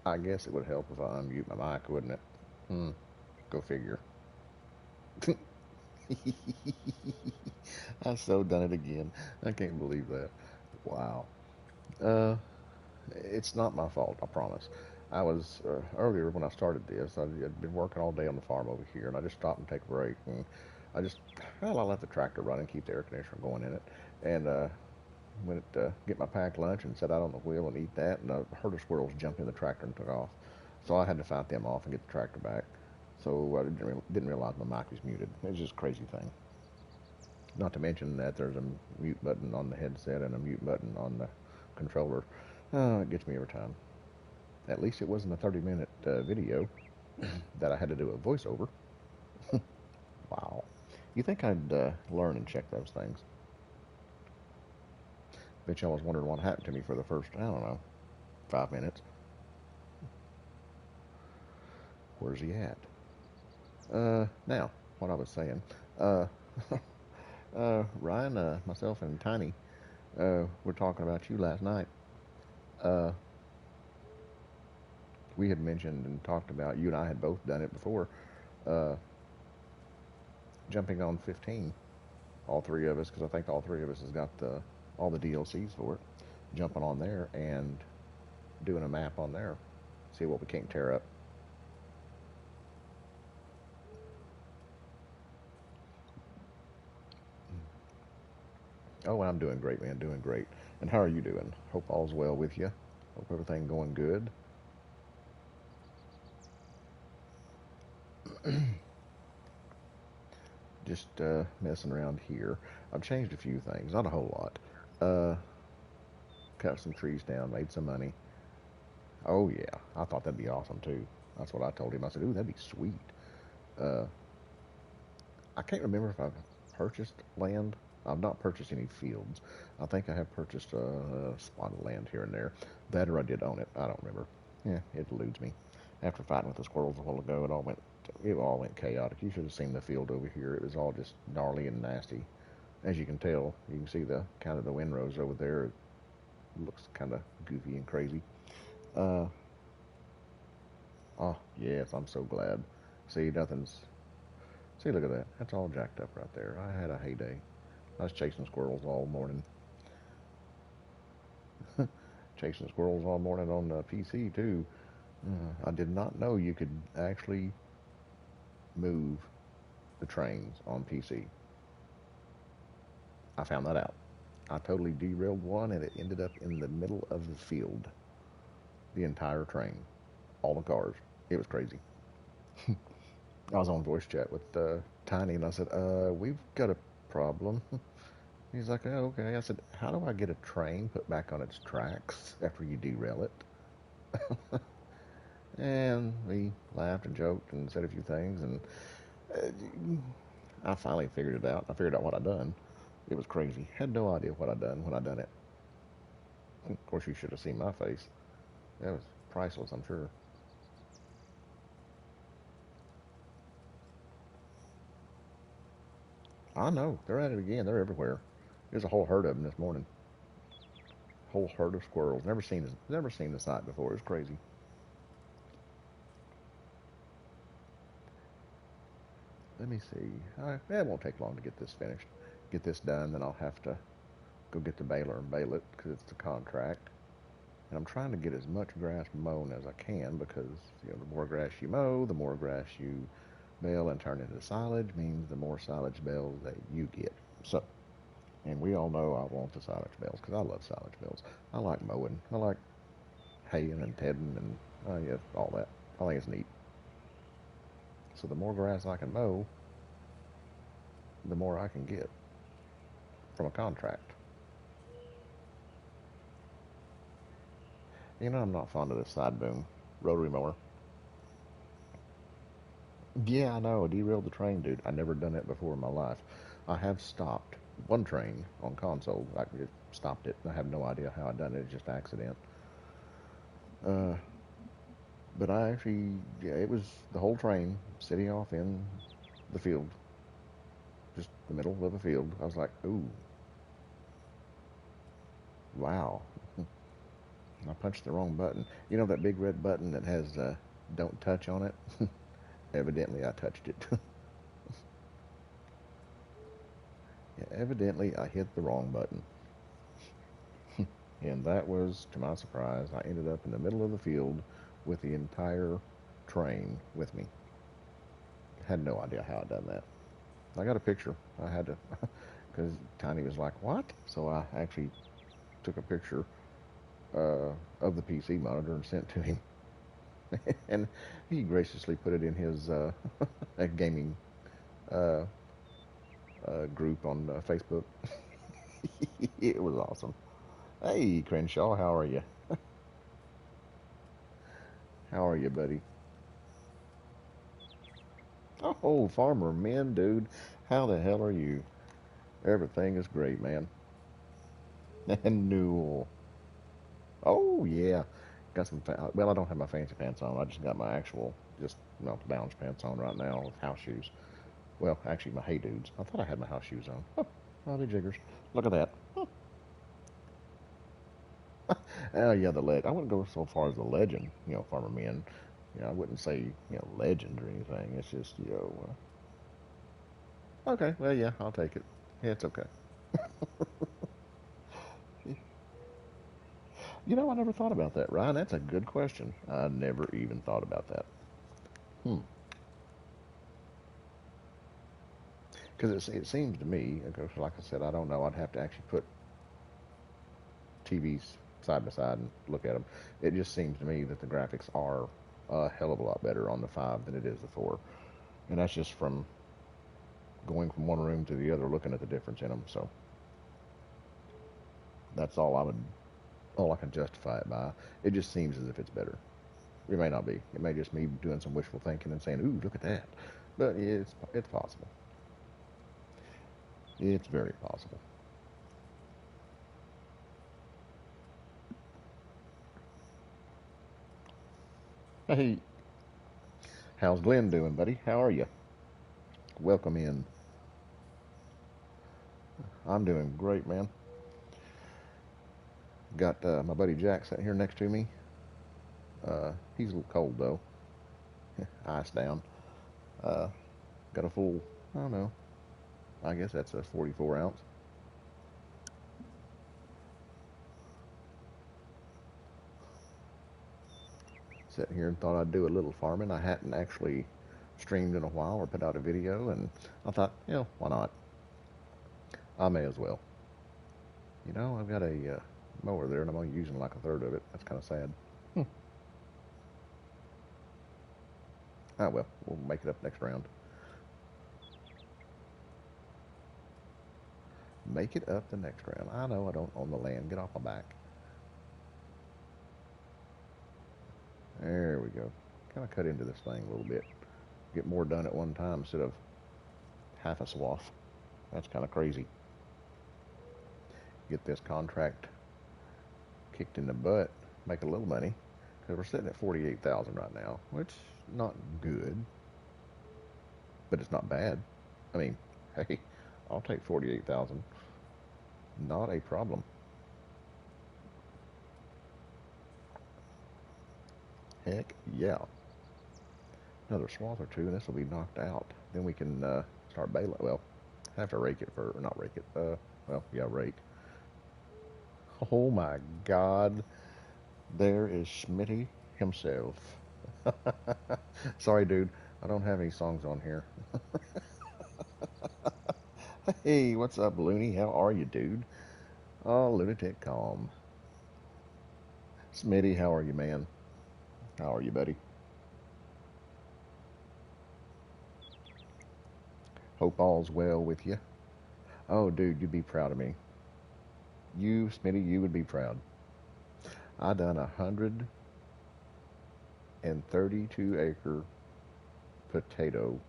I guess it would help if I unmute my mic, wouldn't it? Hmm. Go figure. I've so done it again. I can't believe that. Wow. Uh, it's not my fault, I promise. I was earlier when I started this. I'd been working all day on the farm over here, and I just stopped and take a break. And I just, well, I let the tractor run and keep the air conditioner going in it. And went to get my packed lunch and sat out on the wheel and eat that. And a herd of squirrels jumped in the tractor and took off. So I had to fight them off and get the tractor back. So I didn't realize my mic was muted. It was just a crazy thing. Not to mention that there's a mute button on the headset and a mute button on the controller. It gets me every time. At least it wasn't a 30-minute video that I had to do a voiceover. Wow. You think I'd learn and check those things? Bet y'all was wondering what happened to me for the first, I don't know, 5 minutes. Where's he at? Now, what I was saying. Uh, Ryan, myself, and Tiny were talking about you last night. Uh, we had mentioned and talked about, you and I had both done it before, uh, jumping on 15, all three of us, because I think all three of us has got all the DLCs for it, jumping on there and doing a map on there, see what we can't tear up. Oh, I'm doing great, man, doing great. And how are you doing? Hope all's well with you. Hope everything going good. Just messing around here. I've changed a few things, not a whole lot. Uh, cut some trees down, made some money. Oh yeah, I thought that'd be awesome too. That's what I told him. I said, "Ooh, that'd be sweet." Uh, I can't remember if I've purchased land. I've not purchased any fields. I think I have purchased a spot of land here and there. That or I did own it. I don't remember. Yeah, it eludes me. After fighting with the squirrels a while ago, it all went chaotic. You should have seen the field over here. It was all just gnarly and nasty. As you can tell, you can see the kind of the windrows over there. It looks kind of goofy and crazy. Uh, oh yes, I'm so glad. See, nothing's. See, look at that. That's all jacked up right there. I had a heyday. I was chasing squirrels all morning. Chasing squirrels all morning on the PC too. I did not know you could actually move the trains on PC. I found that out. I totally derailed one and it ended up in the middle of the field. The entire train. All the cars. It was crazy. I was on voice chat with Tiny and I said, we've got a problem. He's like, oh, okay. I said, how do I get a train put back on its tracks after you derail it? And we laughed and joked and said a few things, and I finally figured it out. I figured out what I'd done. It was crazy. Had no idea what I'd done when I done it. Of course, you should have seen my face. That was priceless, I'm sure. I know. They're at it again. They're everywhere. There's a whole herd of them this morning. Whole herd of squirrels. Never seen the sight before. It's crazy. Let me see. It won't take long to get this finished. Get this done, then I'll have to go get the baler and bale it because it's the contract. And I'm trying to get as much grass mown as I can because the more grass you mow, the more grass you bale and turn into silage means the more silage bales that you get. So, and we all know I want the silage bales because I love silage bales. I like mowing. I like haying and tedding and yeah, all that. I think it's neat. So the more grass I can mow, the more I can get from a contract. I'm not fond of this side boom rotary mower. Yeah, I know. I derailed the train, dude. I never done it before in my life. I have stopped one train on console. I just stopped it. I have no idea how I done it. It's just accident. Uh, but I actually, yeah, it was the whole train sitting off in the field, just the middle of a field. I was like, ooh, wow. I punched the wrong button. You know that big red button that has "Don't touch" on it? Evidently, I touched it. Yeah, evidently, I hit the wrong button. And that was, to my surprise, I ended up in the middle of the field with the entire train with me. Had no idea how I done that. I got a picture. I had to, because Tiny was like, "What?" So I actually took a picture of the PC monitor and sent to him, and he graciously put it in his gaming uh, group on Facebook. It was awesome. Hey, Crenshaw, how are you? How are you, buddy? Oh, Farmer Man, dude. How the hell are you? Everything is great, man. And Newell. Oh, yeah. Got some, well, I don't have my fancy pants on. I just got my actual, just, lounge pants on right now with house shoes. Well, actually, my Hey Dudes. I thought I had my house shoes on. Oh, they jiggers. Look at that. Oh, yeah, the leg. I wouldn't go so far as the legend, Farmer Men. I wouldn't say, legend or anything. It's just, okay, well, yeah, I'll take it. Yeah, it's okay. I never thought about that, Ryan. That's a good question. I never even thought about that. Hmm. Because it seems to me, because like I said, I don't know. I'd have to actually put TVs side by side and look at them. It just seems to me that the graphics are a hell of a lot better on the 5 than it is the 4. And that's just from going from one room to the other, looking at the difference in them. So that's all I can justify it by. It just seems as if it's better. It may not be. It may just me doing some wishful thinking and saying, "Ooh, look at that." But it's possible. It's very possible. Hey, how's Glenn doing, buddy? How are you? Welcome in. I'm doing great, man. Got my buddy Jack sitting here next to me. He's a little cold though, ice down. Uh, got a full, I don't know, I guess that's a 44 ounce. Sitting here and thought I'd do a little farming. I hadn't actually streamed in a while or put out a video, and I thought, why not? I may as well. I've got a mower there, and I'm only using like a third of it. That's kind of sad. Hmm. Ah, well, we'll make it up next round. Make it up the next round. I know I don't own the land. Get off my back. There we go. Kind of cut into this thing a little bit. Get more done at one time instead of half a swath. That's kind of crazy. Get this contract kicked in the butt, make a little money, because we're sitting at 48,000 right now, which not good, but it's not bad. I mean, hey, I'll take 48,000. Not a problem. Heck yeah. Another swath or two, and this will be knocked out. Then we can start baling. Well, have to rake it for, or not rake it. Well, yeah, rake. Oh my God, there is Schmitty himself. Sorry, dude, I don't have any songs on here. Hey, what's up, Looney? How are you, dude? Oh, lunatic calm. Smitty, how are you, man? How are you, buddy? Hope all's well with you. Oh, dude, you'd be proud of me. You, Smitty, you would be proud. I done 132-acre potato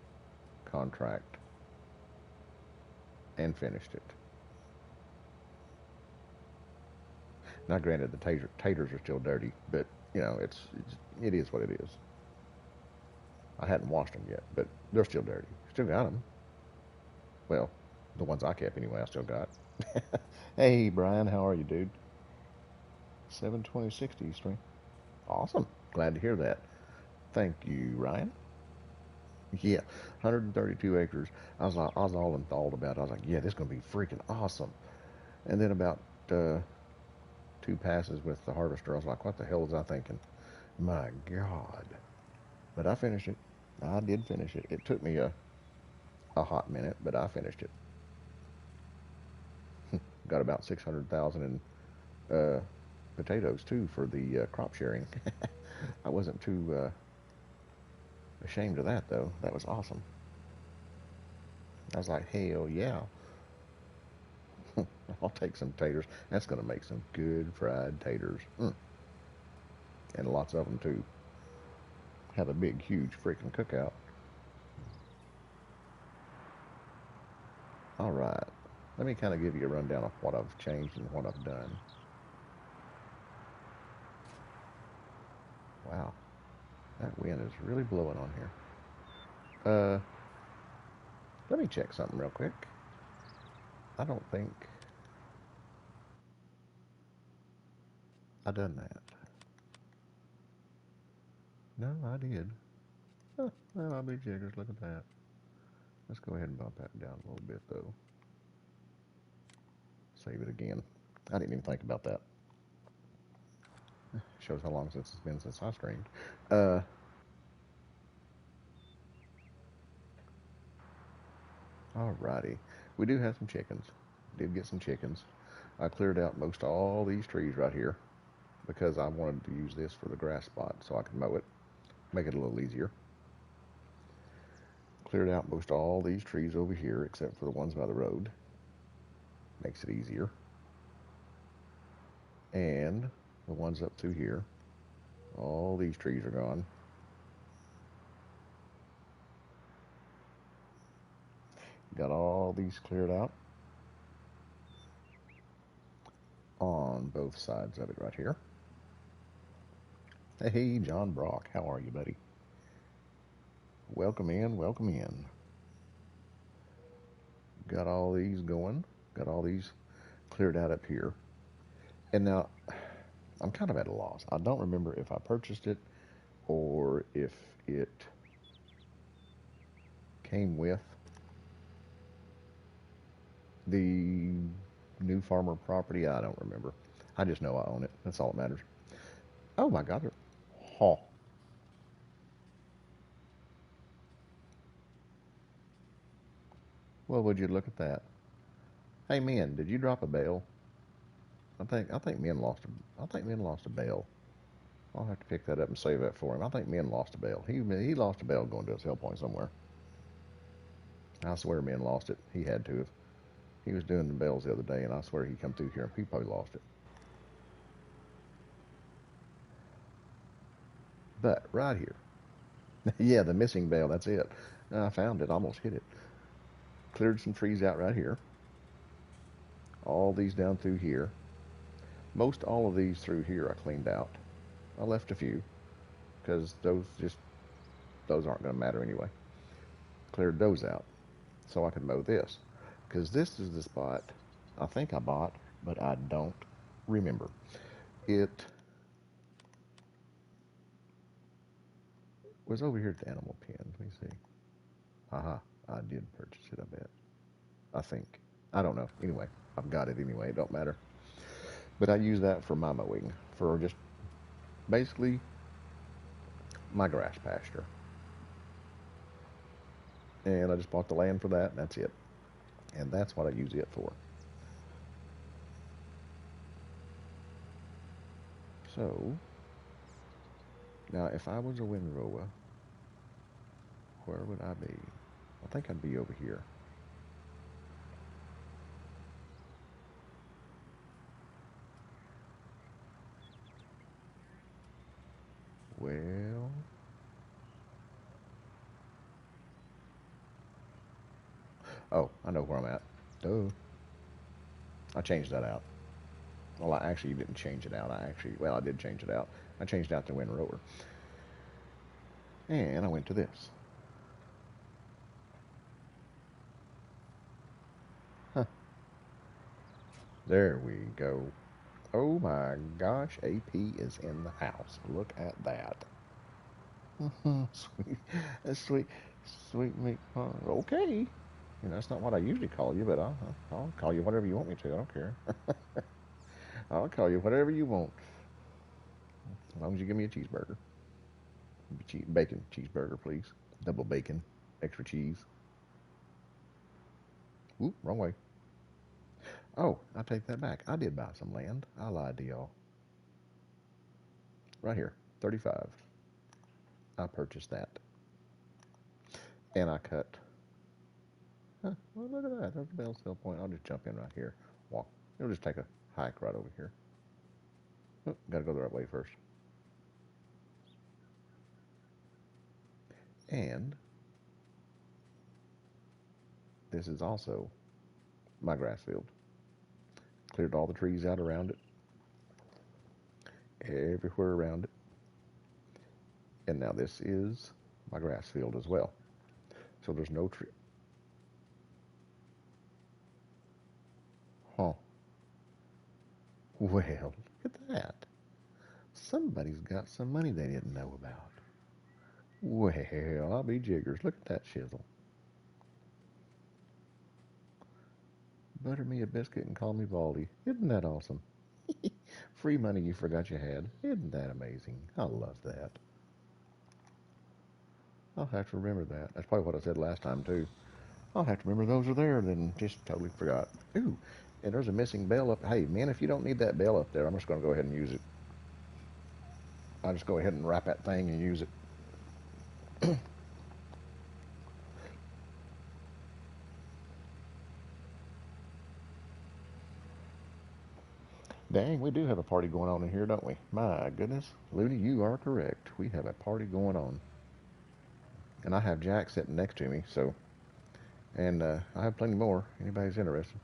contract and finished it. Now, granted, the taters are still dirty, but it is what it is. I hadn't washed them yet, but they're still dirty. Still got them. Well, the ones I kept anyway, I still got. Hey, Brian, how are you, dude? 72060 Eastern. Awesome. Glad to hear that. Thank you, Ryan. Yeah, 132 acres. I was all enthralled about it. I was like, yeah, this is gonna be freaking awesome. And then about uh, two passes with the harvester, I was like, what the hell was I thinking? My God. But I finished it. I did finish it. It took me a hot minute, but I finished it. Got about 600,000 in potatoes too for the crop sharing. I wasn't too ashamed of that though. That was awesome. I was like, hell yeah, I'll take some taters. That's gonna make some good fried taters, and lots of them too. Have a big, huge freaking cookout. All right, let me kind of give you a rundown of what I've changed and what I've done. Wow, that wind is really blowing on here. Let me check something real quick. I don't think I done that. No, I did. Huh, well, I'll be jiggers. Look at that. Let's go ahead and bump that down a little bit, though. Save it again. I didn't even think about that. Shows how long since it's been since I streamed. Uh, Alrighty. We do have some chickens. Did get some chickens. I cleared out most all these trees right here because I wanted to use this for the grass spot so I could mow it, make it a little easier. Cleared out most all these trees over here except for the ones by the road. Makes it easier. And the ones up through here. All these trees are gone. Got all these cleared out on both sides of it right here. Hey, John Brock, how are you, buddy? Welcome in, welcome in. Got all these going. Got all these cleared out up here. And now I'm kind of at a loss. I don't remember if I purchased it or if it came with the new farmer property. I don't remember. I just know I own it. That's all that matters. Oh my God. Huh. Well, would you look at that? Hey, men, did you drop a bale? I think men lost a bale. I'll have to pick that up and save that for him. I think men lost a bale. He lost a bale going to his hell point somewhere. I swear men lost it. He had to have. He was doing the bales the other day, and I swear he come through here and he probably lost it. But right here, yeah, the missing bale. That's it. I found it. Almost hit it. Cleared some trees out right here. All these down through here. Most all of these through here I cleaned out. I left a few because those aren't going to matter anyway. Cleared those out so I could mow this because this is the spot I think I bought, but I don't remember. It was over here at the animal pen. Let me see. Haha, I did purchase it, I bet. I think. I don't know. Anyway, I've got it anyway. It don't matter. But I use that for my mowing, for just basically my grass pasture. And I just bought the land for that, and that's it. And that's what I use it for. So, now if I was a windrower, where would I be? I think I'd be over here. Well, oh, I know where I'm at. Duh. I changed that out. Well, I actually didn't change it out. I did change it out. I changed out the windrower. And I went to this. Huh. There we go. Oh my gosh, AP is in the house. Look at that. Sweet, sweet, sweet meat. Okay. You know, that's not what I usually call you, but I'll call you whatever you want me to. I don't care. I'll call you whatever you want, as long as you give me a cheeseburger. Bacon cheeseburger, please. Double bacon, extra cheese. Oop, wrong way. Oh, I take that back. I did buy some land. I lied to y'all. Right here, 35. I purchased that, and I cut. Huh, well, look at that. There's the bell sale point. I'll just jump in right here. Walk. It'll just take a hike right over here. Oh, gotta go the right way first. And this is also my grass field. Cleared all the trees out around it, everywhere around it. And now this is my grass field as well. So there's no tree. Huh. Well, look at that. Somebody's got some money they didn't know about. Well, I'll be jiggers. Look at that shizzle. Butter me a biscuit and call me Baldy. Isn't that awesome? Free money you forgot you had. Isn't that amazing? I love that. I'll have to remember that. That's probably what I said last time, too. I'll have to remember those are there, then just totally forgot. Ooh, and there's a missing bell up. Hey, man, if you don't need that bell up there, I'm just going to go ahead and use it. I'll just go ahead and wrap that thing and use it. Dang, we do have a party going on in here, don't we? My goodness. Looney, you are correct. We have a party going on. And I have Jack sitting next to me, so. And I have plenty more. Anybody's interested.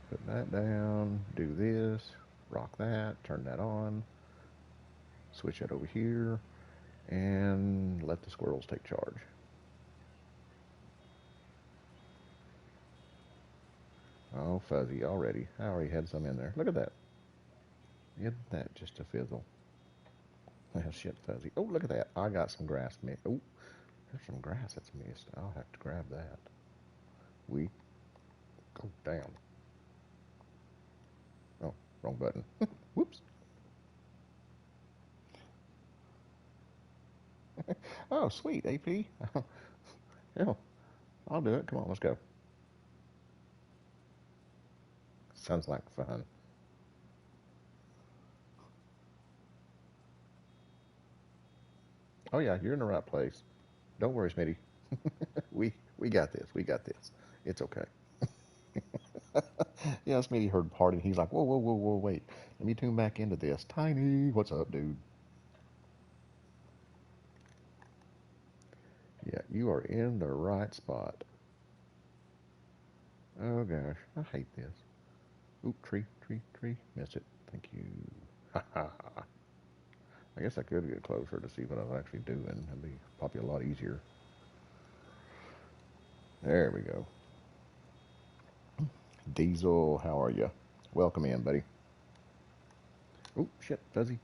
Put that down. Do this. Rock that. Turn that on. Switch it over here. And let the squirrels take charge. Oh, fuzzy already. I already had some in there. Look at that. Isn't that just a fizzle? Well, shit, fuzzy. Oh, look at that. I got some grass. Oh, there's some grass that's missed. I'll have to grab that. We go down. Oh, wrong button. Whoops. Oh, sweet, AP. Hell, I'll do it. Come on, let's go. Sounds like fun. Oh yeah, you're in the right place. Don't worry, Smitty. We got this. We got this. It's okay. Yeah, Smitty heard party. He's like, whoa, whoa, whoa, whoa, wait. Let me tune back into this. Tiny, what's up, dude? Yeah, you are in the right spot. Oh gosh, I hate this. Oop, tree, tree, tree. Missed it. Thank you. Ha ha ha. I guess I could get closer to see what I was actually doing. That'd be probably a lot easier. There we go. Diesel, how are you? Welcome in, buddy. Oh, shit, fuzzy.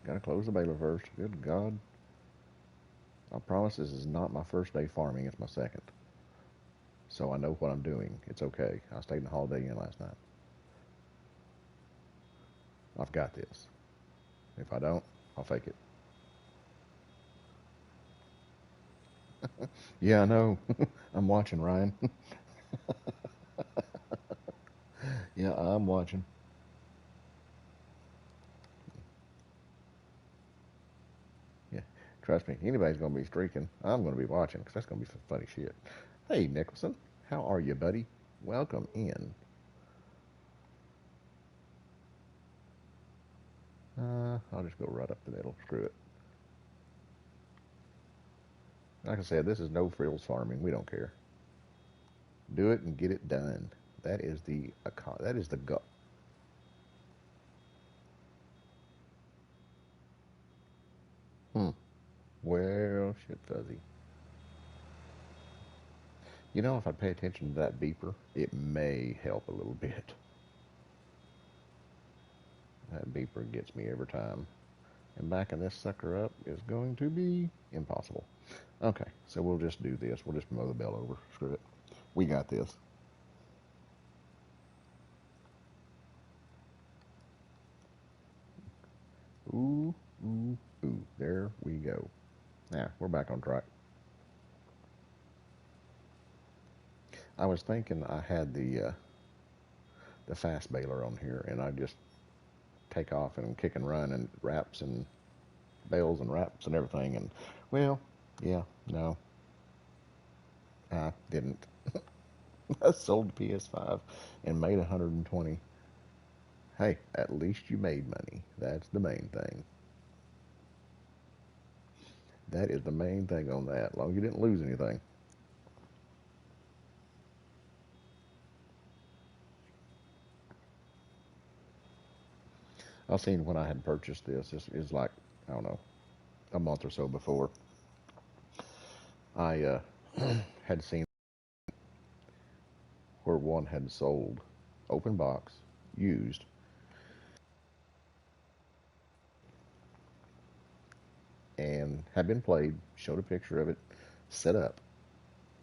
Gotta close the baler first. Good God. I promise this is not my first day farming, it's my second. So I know what I'm doing. It's okay. I stayed in the Holiday Inn last night. I've got this. If I don't, I'll fake it. Yeah, I know. I'm watching, Ryan. Yeah, I'm watching. Yeah, trust me. Anybody's gonna be streaking. I'm gonna be watching because that's gonna be some funny shit. Hey, Nicholson, how are you, buddy? Welcome in. I'll just go right up the middle. Screw it. Like I said, this is no frills farming. We don't care. Do it and get it done. That is the go. Hmm. Well, shit, fuzzy. You know, if I pay attention to that beeper, it may help a little bit. That beeper gets me every time. And backing this sucker up is going to be impossible. Okay, so we'll just do this. We'll just mow the bell over. Screw it. We got this. Ooh, ooh, ooh. There we go. Now, we're back on track. I was thinking I had the fast baler on here, and I just take off and kick and run and wraps and bales and wraps and everything. And well, yeah, no, I didn't. I sold the PS5 and made 120. Hey, at least you made money. That's the main thing. That is the main thing on that. As long as you didn't lose anything. I seen when I had purchased this. This is like, I don't know, a month or so before. I had seen where one had sold open box, used, and had been played. Showed a picture of it, set up,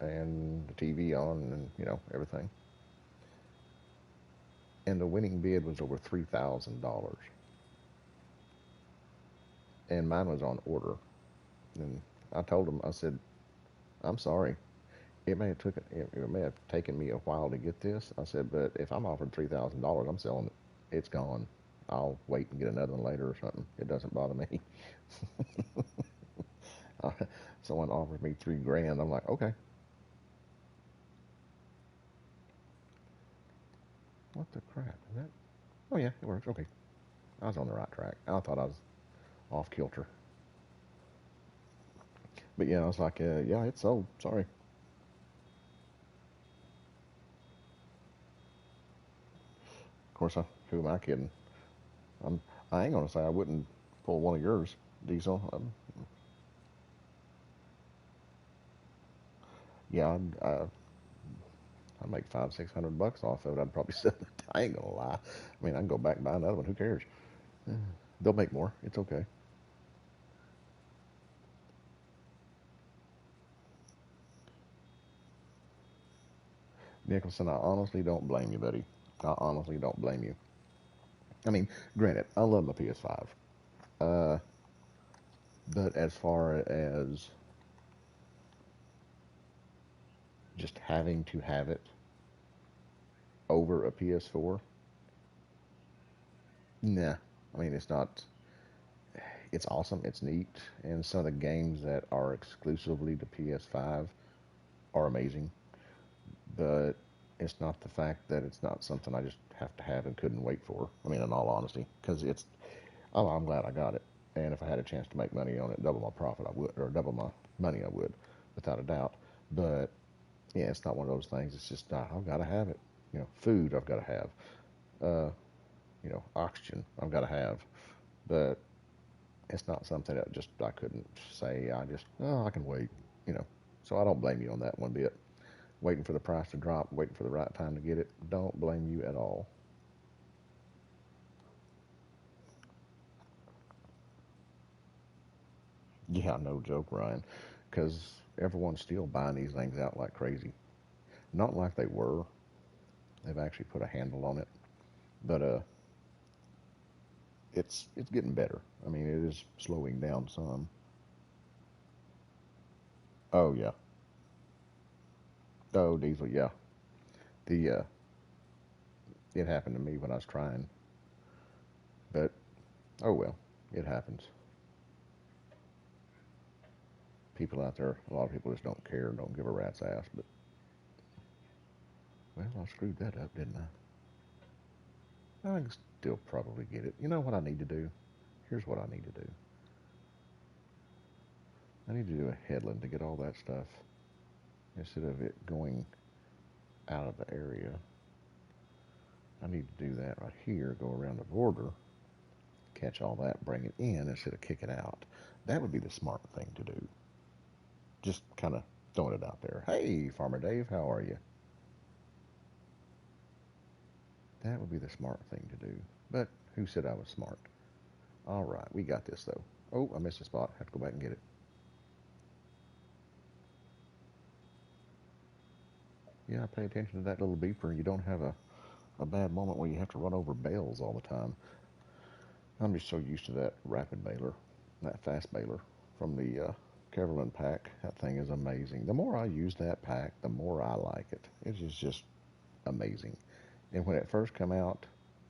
and the TV on, and everything. And the winning bid was over $3,000, and mine was on order. And I told him, I said, I'm sorry. It may have taken me a while to get this. I said, but if I'm offered $3,000, I'm selling it. It's gone. I'll wait and get another one later or something. It doesn't bother me. Someone offered me 3 grand. I'm like, okay. What the crap is that? Oh yeah, it works. Okay, I was on the right track. I thought I was off kilter, but yeah, I was like, yeah, it's sold. Sorry. Of course, who am I kidding? I'm. I ain't gonna say I wouldn't pull one of yours, Diesel. Yeah, I'd make 500-600 bucks off of it. I'd probably sell it. I ain't gonna lie. I mean, I can go back and buy another one. Who cares? They'll make more. It's okay. Nicholson, I honestly don't blame you, buddy. I honestly don't blame you. I mean, granted, I love my PS5. Uh, but as far as just having to have it over a PS4, nah. I mean, it's not. It's awesome. It's neat, and some of the games that are exclusively to PS5 are amazing. But it's not the fact that it's not something I just have to have and couldn't wait for. I mean, in all honesty, because it's. Oh, I'm glad I got it. And if I had a chance to make money on it, double my profit, I would, or double my money, I would, without a doubt. But yeah, it's not one of those things. It's just I've got to have it. Food I've got to have. Uh, oxygen I've got to have. But it's not something that just I couldn't say. I can wait. You know, so I don't blame you on that one bit. Waiting for the price to drop, waiting for the right time to get it. Don't blame you at all. Yeah, no joke, Ryan, because everyone's still buying these things out like crazy. Not like they were. They've actually put a handle on it, but it's getting better. I mean, it is slowing down some. Oh yeah. Oh diesel, yeah. The it happened to me when I was trying, but oh well, it happens. People out there, a lot of people just don't care, don't give a rat's ass. But well, I screwed that up, didn't I? I can still probably get it. You know what I need to do? Here's what I need to do. I need to do a headland to get all that stuff instead of it going out of the area. I need to do that right here, go around the border, catch all that, bring it in instead of kick it out. That would be the smart thing to do. Just kind of throwing it out there. Hey, Farmer Dave, how are you? That would be the smart thing to do. But Who said I was smart? All right, we got this though. Oh, I missed a spot. Have to go back and get it. Yeah, pay attention to that little beeper. You don't have a bad moment where you have to run over bales all the time. I'm just so used to that rapid baler, that fast baler from the Keverland pack. That thing is amazing. The more I use that pack, the more I like it. It is just amazing. And when it first came out,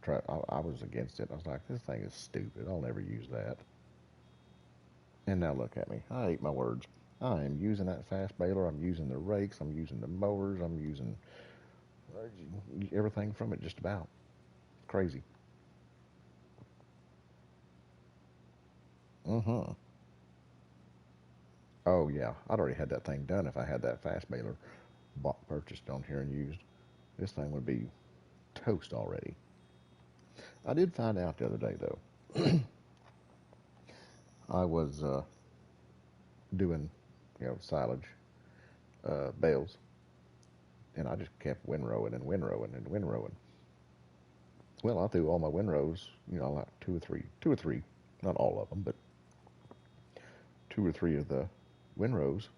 I was against it. I was like, this thing is stupid. I'll never use that. And now look at me. I ate my words. I am using that fast baler. I'm using the rakes. I'm using the mowers. I'm using everything from it just about. Crazy. Mm-hmm. Oh, yeah. I'd already had that thing done if I had that fast baler purchased on here and used. This thing would be toast already. I did find out the other day, though. I was doing, silage bales, and I just kept windrowing and windrowing and windrowing. Well, I threw all my windrows, like two or three, not all of them, but two or three of the windrows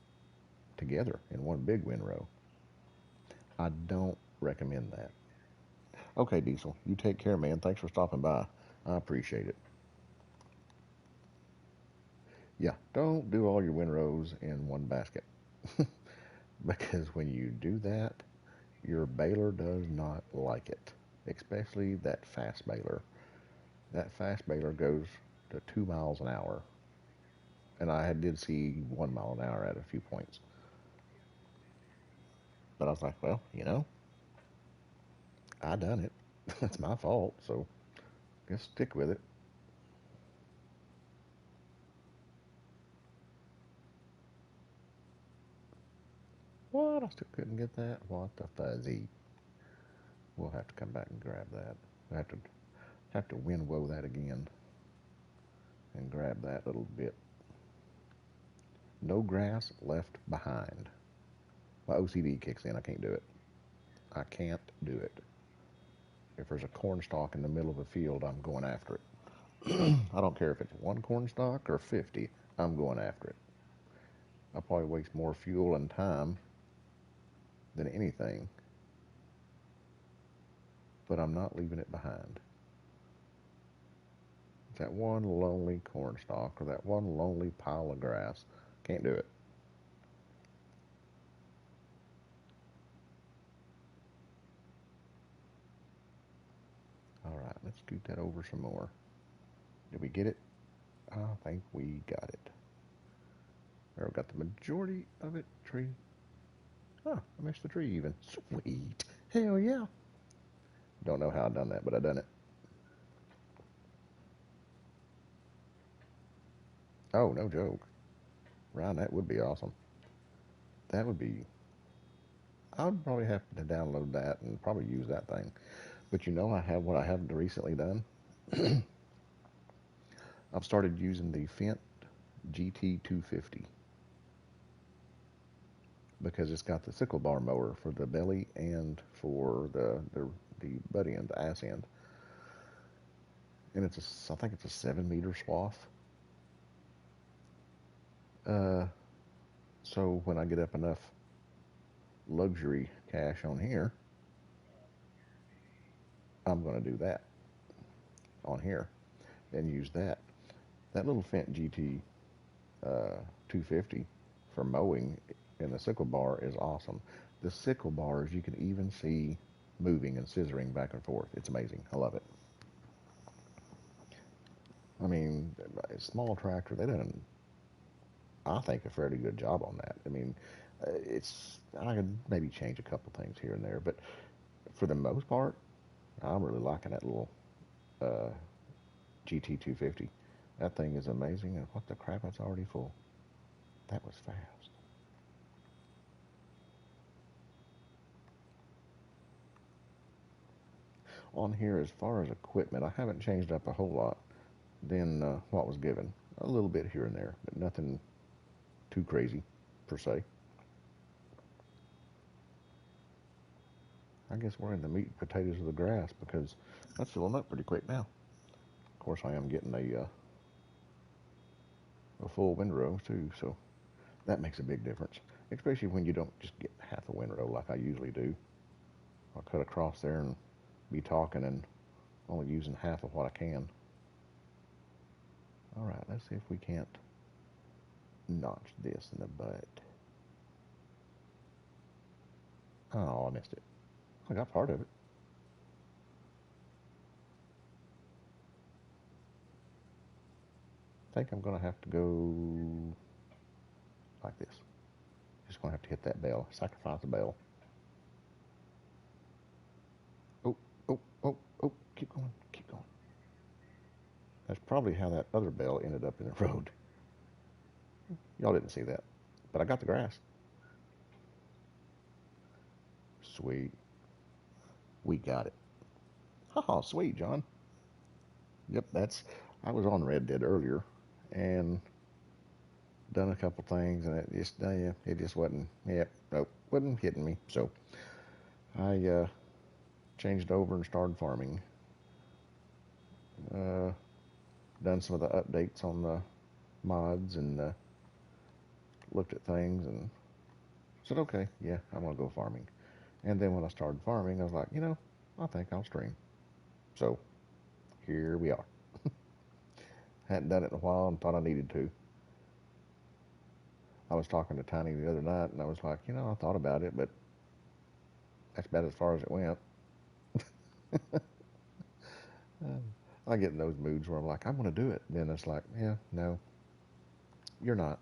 together in one big windrow. I don't recommend that. Okay, Diesel, you take care, man. Thanks for stopping by. I appreciate it. Yeah, don't do all your windrows in one basket because when you do that, your baler does not like it, especially that fast baler. That fast baler goes to 2 miles an hour, and did see 1 mile an hour at a few points. But I was like, well, I done it. That's my fault, so just stick with it. What? I still couldn't get that. What the fuzzy? We'll have to come back and grab that. We have to windwow that again and grab that little bit. No grass left behind. My OCD kicks in. I can't do it. I can't do it. If there's a corn stalk in the middle of a field, I'm going after it. I don't care if it's one corn stalk or 50. I'm going after it. I probably waste more fuel and time than anything, but I'm not leaving it behind. It's that one lonely corn stalk or that one lonely pile of grass. Can't do it. All right, let's scoot that over some more. Did we get it? I think we got it. There, we got the majority of it. Tree. Oh, I missed the tree even. Sweet. Hell yeah. Don't know how I done that, but I done it. Oh, no joke. Ryan, that would be awesome. That would be. I would probably have to download that and probably use that thing. But I have what I have recently done. I've started using the Fendt GT250 because it's got the sickle bar mower for the belly and for the butt end, the ass end, and I think it's a 7 meter swath. Uh, so when I get up enough luxury cash on here, I'm going to do that on here and use that. That little Fendt GT 250 for mowing in the sickle bar is awesome. The sickle bars you can even see moving and scissoring back and forth. It's amazing. I love it. I mean, a small tractor, they done, I think, a fairly good job on that. I mean, I could maybe change a couple things here and there, but for the most part, I'm really liking that little uh, GT250. That thing is amazing, and what the crap, it's already full. That was fast. On here, as far as equipment, I haven't changed up a whole lot than what was given. A little bit here and there, but nothing too crazy, per se. I guess we're in the meat and potatoes of the grass because that's filling up pretty quick now. Of course, I am getting a full windrow too, so that makes a big difference, especially when you don't just get half a windrow like I usually do. I'll cut across there and be talking and only using half of what I can. All right, let's see if we can't notch this in the butt. Oh, I missed it. I got part of it. I think I'm going to have to go like this. Just going to have to hit that bell, sacrifice the bell. Oh, oh, oh, oh, keep going, keep going. That's probably how that other bell ended up in the road. Y'all didn't see that, but I got the grass. Sweet. We got it. Haha, sweet, John. Yep, I was on Red Dead earlier and done a couple things, and it just wasn't, nope, wasn't hitting me. So I changed over and started farming. Uh, Done some of the updates on the mods and looked at things and said, okay, yeah, I'm gonna go farming. And then when I started farming, I was like, I think I'll stream. So here we are. Hadn't done it in a while and thought I needed to. I was talking to Tiny the other night and I was like, I thought about it, but that's about as far as it went. I get in those moods where I'm like, I want to do it. Then it's like, yeah, no, you're not.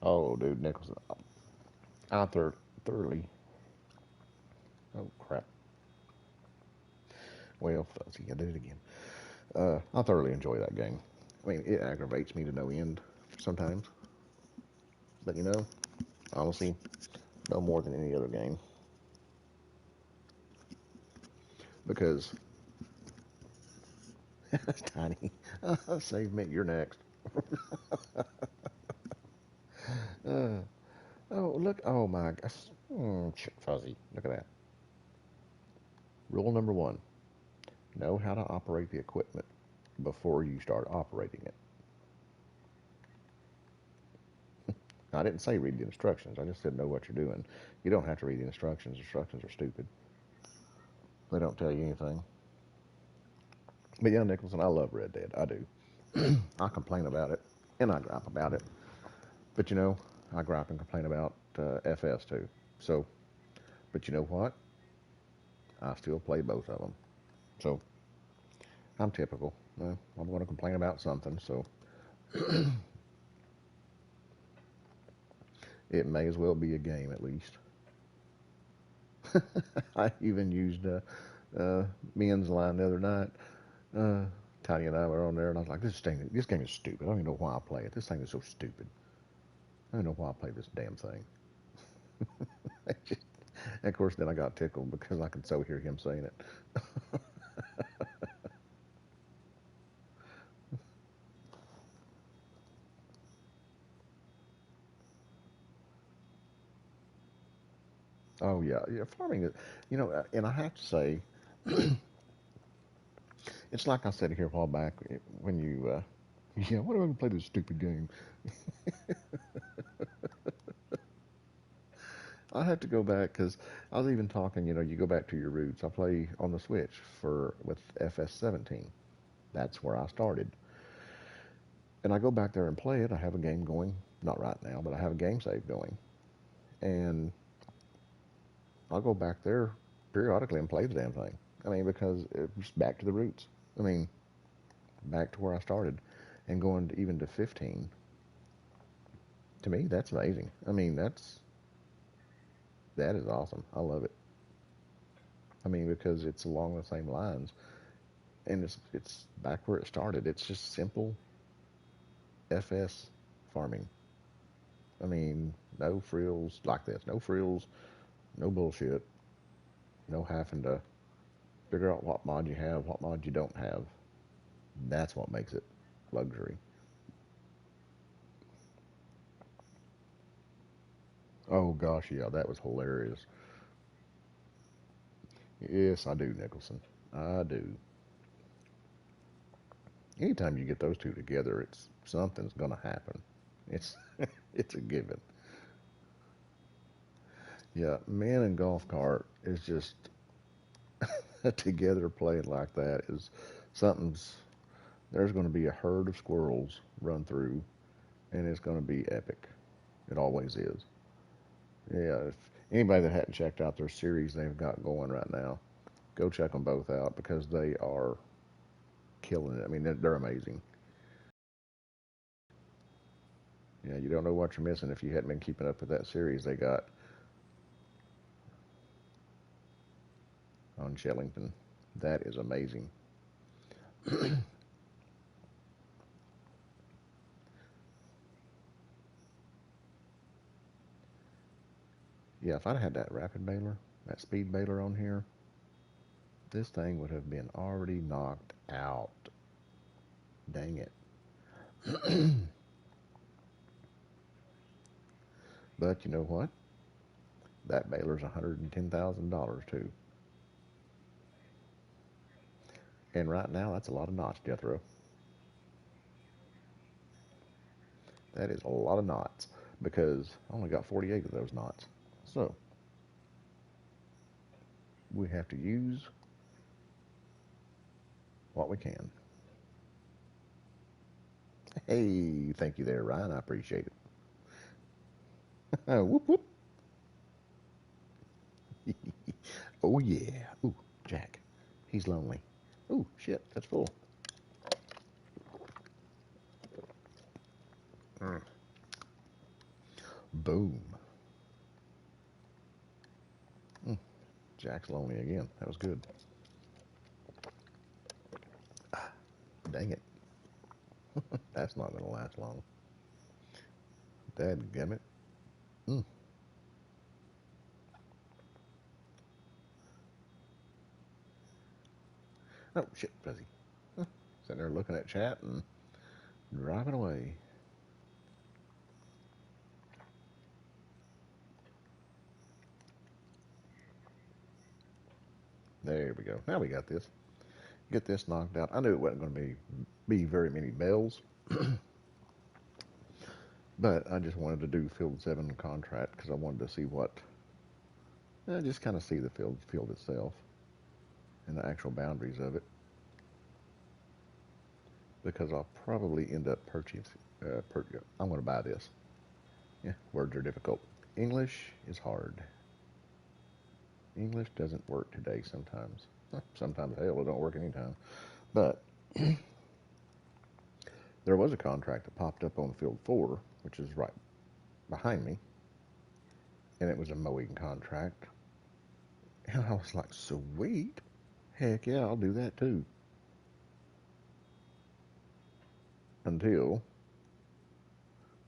Oh, dude, Nicholson, I thoroughly. Oh crap. Well, fuzzy, I did it again. I thoroughly enjoy that game. I mean, it aggravates me to no end sometimes, but honestly, no more than any other game because Tiny, save me. You're next. Uh, oh, look. Oh, my gosh. Fuzzy. Look at that. Rule number one, know how to operate the equipment before you start operating it. I didn't say read the instructions. I just said know what you're doing. You don't have to read the instructions. Instructions are stupid. They don't tell you anything. But yeah, Nicholson, I love Red Dead. I do. I complain about it, and I gripe about it. But I gripe and complain about FS too. So, but you know what? I still play both of them. So I'm typical. I'm going to complain about something, so it may as well be a game at least. I even used Men's line the other night. Uh, Tanya and I were on there, and I was like, this game is stupid. I don't even know why I play it. This thing is so stupid. I don't know why I play this damn thing. And of course, then I got tickled because I could so hear him saying it. Oh yeah, yeah. Farming is, and I have to say, it's like I said here a while back when yeah, why do I play this stupid game? I have to go back because I was even talking. You go back to your roots. I play on the Switch with FS17. That's where I started, and I go back there and play it. I have a game going, not right now, but I have a game save going, and I'll go back there periodically and play the damn thing. I mean, because it's back to the roots. I mean, back to where I started, and going even to 15. To me, that's amazing. I mean, that is awesome. I love it. I mean, because it's along the same lines, and it's back where it started. It's just simple FS farming. I mean, no frills like this. No frills, no bullshit. No having to figure out what mod you have, what mod you don't have. That's what makes it luxury. Oh gosh, yeah, that was hilarious. Yes, I do, Nicholson. I do. Anytime you get those two together, it's something's gonna happen. It's it's a given. Yeah, man in golf cart is just together playing like that is something's. There's going to be a herd of squirrels run through, and it's going to be epic. It always is. Yeah, if anybody that hadn't checked out their series they've got going right now, go check them both out because they are killing it. I mean, they're amazing. Yeah, you don't know what you're missing if you hadn't been keeping up with that series they got on Shellington. That is amazing. Yeah, if I'd had that rapid baler, that speed baler on here, this thing would have been already knocked out. Dang it. But you know what? That baler's $110,000 too. And right now, that's a lot of knots, Jethro. That is a lot of knots because I only got 48 of those knots. So we have to use what we can. Hey, thank you there, Ryan. I appreciate it. Whoop whoop. Oh yeah. Ooh, Jack. He's lonely. Ooh, shit. That's full. Mm. Boom. Mm. Jack's lonely again. That was good. Dang it. That's not gonna last long. Dadgummit. Mm. Oh shit, Fuzzy. Huh. Sitting there looking at chat and driving away. There we go. Now we got this. Get this knocked out. I knew it wasn't going to be very many bells, but I just wanted to do Field 7 contract because I wanted to see what, just kind of see the field itself and the actual boundaries of it because I'll probably end up purchasing. I'm going to buy this. Yeah, words are difficult. English is hard. English doesn't work today sometimes. Sometimes, hell, it don't work anytime. But there was a contract that popped up on Field 4, which is right behind me, and it was a mowing contract. And I was like, sweet. Heck yeah, I'll do that too. Until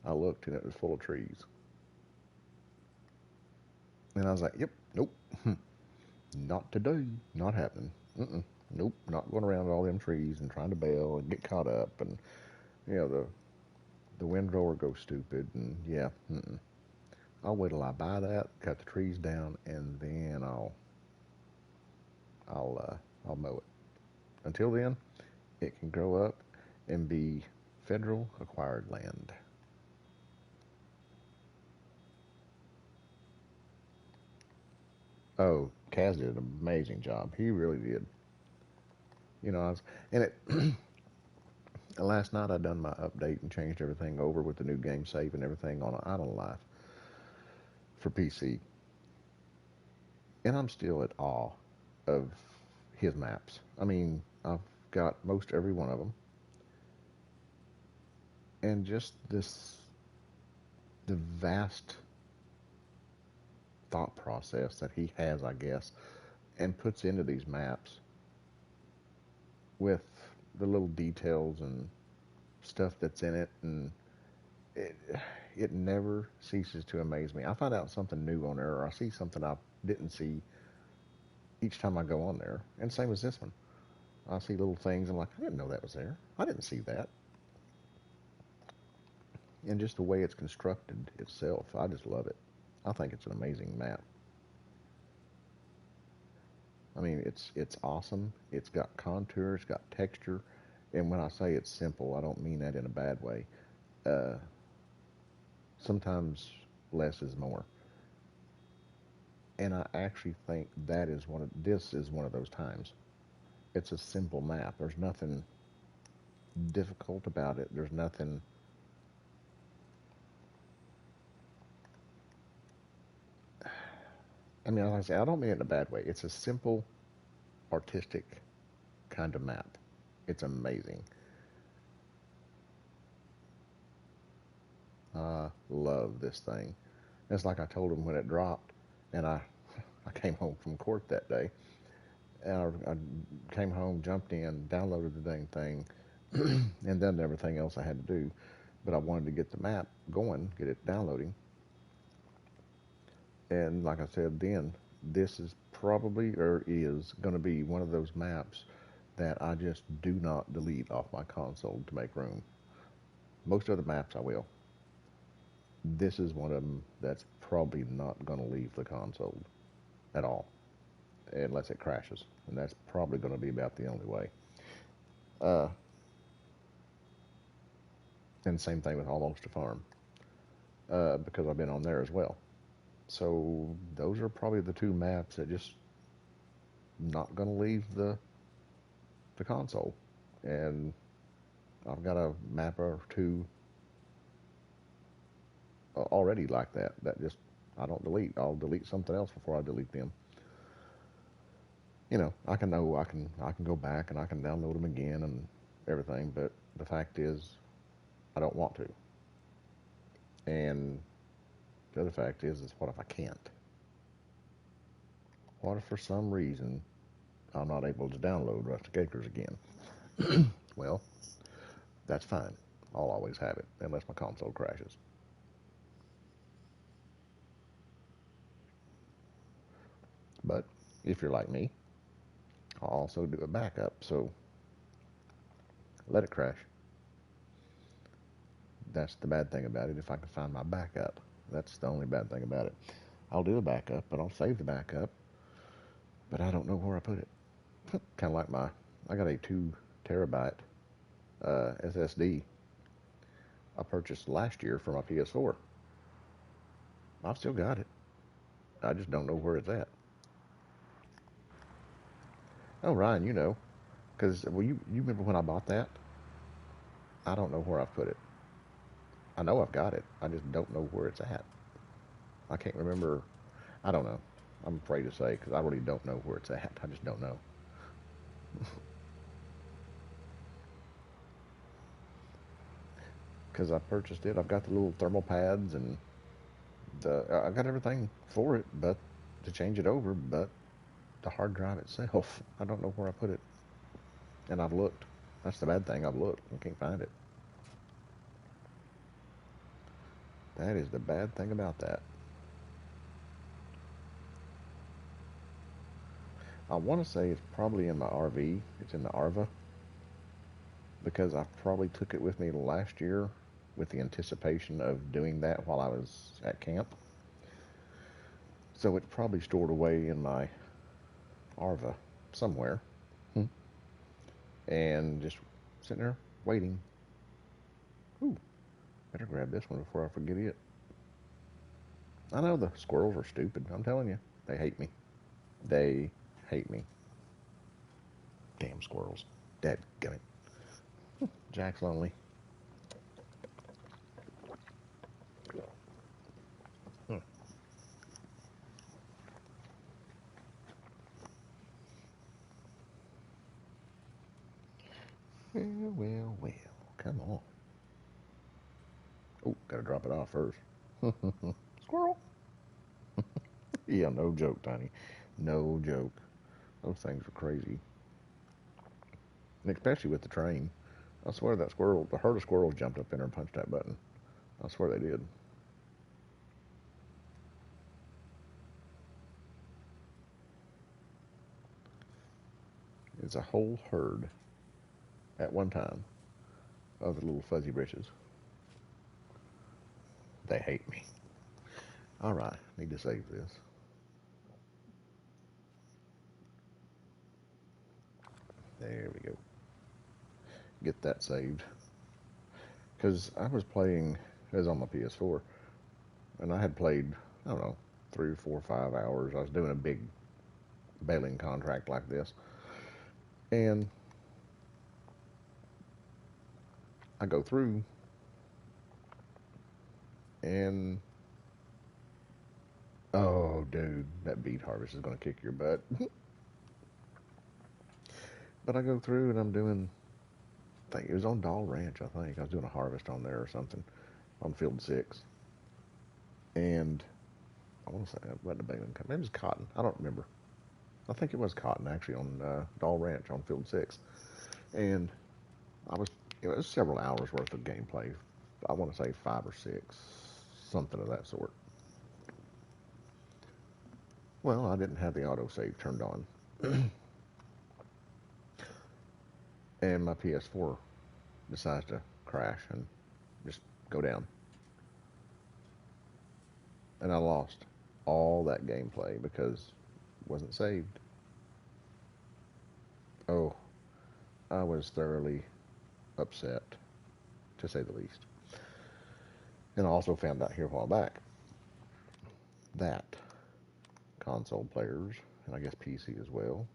I looked and it was full of trees. And I was like, yep, nope, not today. Not happening. Mm-mm. Nope, not going around all them trees and trying to bail and get caught up. And, you know, the windrower goes stupid. And yeah, mm-mm. I'll wait till I buy that, cut the trees down, and then I'll mow it. Until then, it can grow up and be federal acquired land. Oh, Kaz did an amazing job. He really did. You know, I was, and it last night I done my update and changed everything over with the new game save and everything on Idle Life for PC, and I'm still at awe of his maps. I mean, I've got most every one of them, and just the vast thought process that he has, I guess, and puts into these maps with the little details and stuff that's in it, and it it never ceases to amaze me. I find out something new on there, or I see something I didn't see each time I go on there. And same as this one, I see little things. I'm like, I didn't know that was there. I didn't see that. And just the way it's constructed itself, I just love it. I think it's an amazing map. I mean, it's awesome. It's got contour, it's got texture, and when I say it's simple, I don't mean that in a bad way. Uh, Sometimes less is more, and I actually think this is one of those times. It's a simple map. There's nothing difficult about it. There's nothing. I mean, like I say, I don't mean it in a bad way. It's a simple, artistic kind of map. It's amazing. I love this thing. It's like I told him when it dropped, and I came home from court that day, and I came home, jumped in, downloaded the dang thing, and done everything else I had to do. But I wanted to get the map going, get it downloading, and like I said then, this is probably or is going to be one of those maps that I just do not delete off my console to make room. Most other maps I will. This is one of them that's probably not going to leave the console at all, unless it crashes, and that's probably going to be about the only way. Uh, and same thing with Almost a Farm, because I've been on there as well. So those are probably the two maps that just not going to leave the console. And I've got a map or two already like that. That just I don't delete. I'll delete something else before I delete them. I can go back and I can download them again and everything. But the fact is, I don't want to. And the other fact is what if I can't? What if for some reason I'm not able to download Rustic Acres again? Well, that's fine. I'll always have it unless my console crashes. But if you're like me, I'll also do a backup. So let it crash. That's the bad thing about it. If I can find my backup, that's the only bad thing about it. I'll do a backup, but I'll save the backup, but I don't know where I put it. Kind of like I got a 2 terabyte SSD I purchased last year for my PS4. I've still got it. I just don't know where it's at. Oh, Ryan, you know, because well, you remember when I bought that? I don't know where I put it. I know I've got it. I just don't know where it's at. I can't remember. I don't know. I'm afraid to say because I really don't know where it's at. I just don't know. Because I purchased it. I've got the little thermal pads and I got everything for it, but to change it over, but the hard drive itself, I don't know where I put it. And I've looked. That's the bad thing. I've looked. I can't find it. That is the bad thing about that. I want to say it's probably in my RV. It's in the Arva because I probably took it with me last year with the anticipation of doing that while I was at camp. So it's probably stored away in my Arva somewhere. Hmm. And just sitting there waiting. Ooh, better grab this one before I forget it. I know the squirrels are stupid. I'm telling you, they hate me. They hate me. Damn squirrels. Dadgummit. Jack's lonely. Hmm. Well, well, well. Come on. Oh, gotta drop it off first. Squirrel. Yeah, no joke, Tiny. No joke. Those things are crazy. And especially with the train. I swear that squirrel, the herd of squirrels jumped up in there and punched that button. I swear they did. It's a whole herd at one time of the little fuzzy britches. They hate me. All right, need to save this. There we go. Get that saved. Because I was playing, it was on my PS4, and I had played, I don't know, 3, 4, 5 hours. I was doing a big baling contract like this, and I go through, and oh, dude, that beet harvest is going to kick your butt. But I go through, and I'm doing, I think it was on Doll Ranch, I think. I was doing a harvest on there or something, on field 6. And I want to say, it wasn't a baling company. Maybe it was cotton. I don't remember. I think it was cotton, actually, on Doll Ranch on field 6. And I was, it was several hours worth of gameplay. I want to say 5 or 6, something of that sort. Well, I didn't have the autosave turned on. And my PS4 decides to crash and just go down. And I lost all that gameplay because it wasn't saved. Oh, I was thoroughly upset, to say the least. And I also found out here a while back that console players, and I guess PC as well,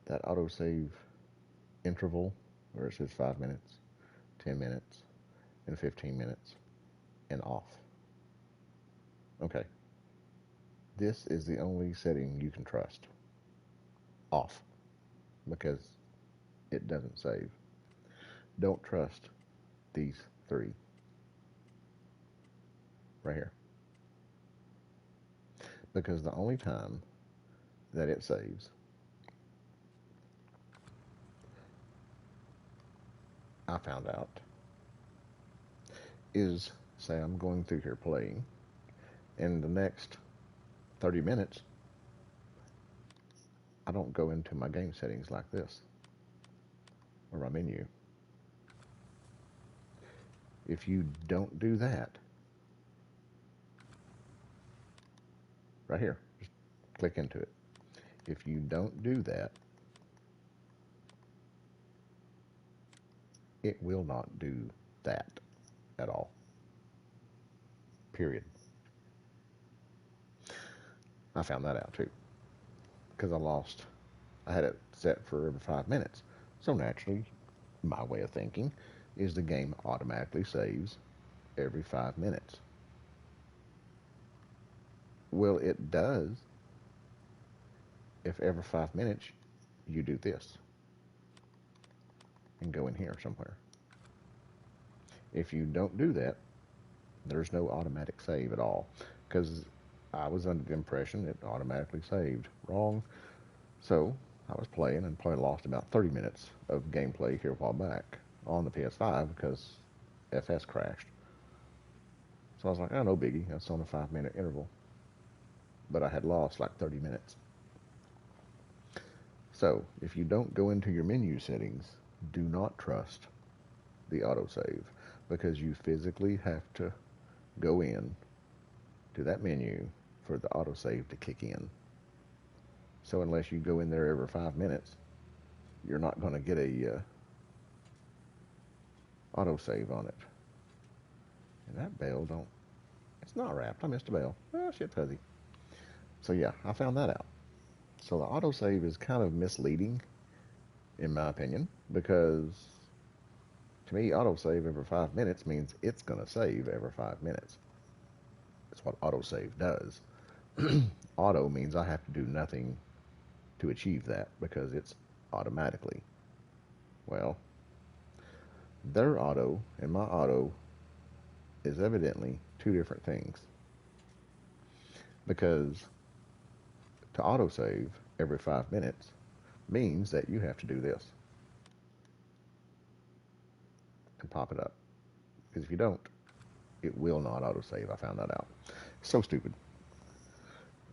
that autosave interval where it says 5 minutes, 10 minutes, and 15 minutes, and off. Okay, this is the only setting you can trust. Off, because it doesn't save. Don't trust these 3 right here. Because the only time that it saves, I found out, is say I'm going through here playing, and the next 30 minutes, I don't go into my game settings like this, or my menu. If you don't do that, right here, just click into it. If you don't do that, it will not do that at all. Period. I found that out too. Because I had it set for every 5 minutes. So naturally, my way of thinking is the game automatically saves every 5 minutes. Well, it does if every 5 minutes you do this and go in here somewhere. If you don't do that, there's no automatic save at all, because I was under the impression it automatically saved. Wrong. So I was playing and probably lost about 30 minutes of gameplay here a while back on the PS5 because FS crashed. So I was like, oh, no biggie. That's on a 5 minute interval. But I had lost like 30 minutes. So if you don't go into your menu settings, do not trust the autosave, because you physically have to go in to that menu for the autosave to kick in. So unless you go in there every 5 minutes, you're not going to get a autosave on it. And that bell it's not wrapped. I missed a bell. Oh, shit fuzzy. So yeah, I found that out. So the autosave is kind of misleading, in my opinion, because to me, autosave every 5 minutes means it's going to save every 5 minutes. That's what autosave does. Auto means I have to do nothing to achieve that because it's automatically. Well, their auto and my auto is evidently 2 different things. Because to autosave every 5 minutes means that you have to do this and pop it up. Because if you don't, it will not autosave. I found that out. So stupid.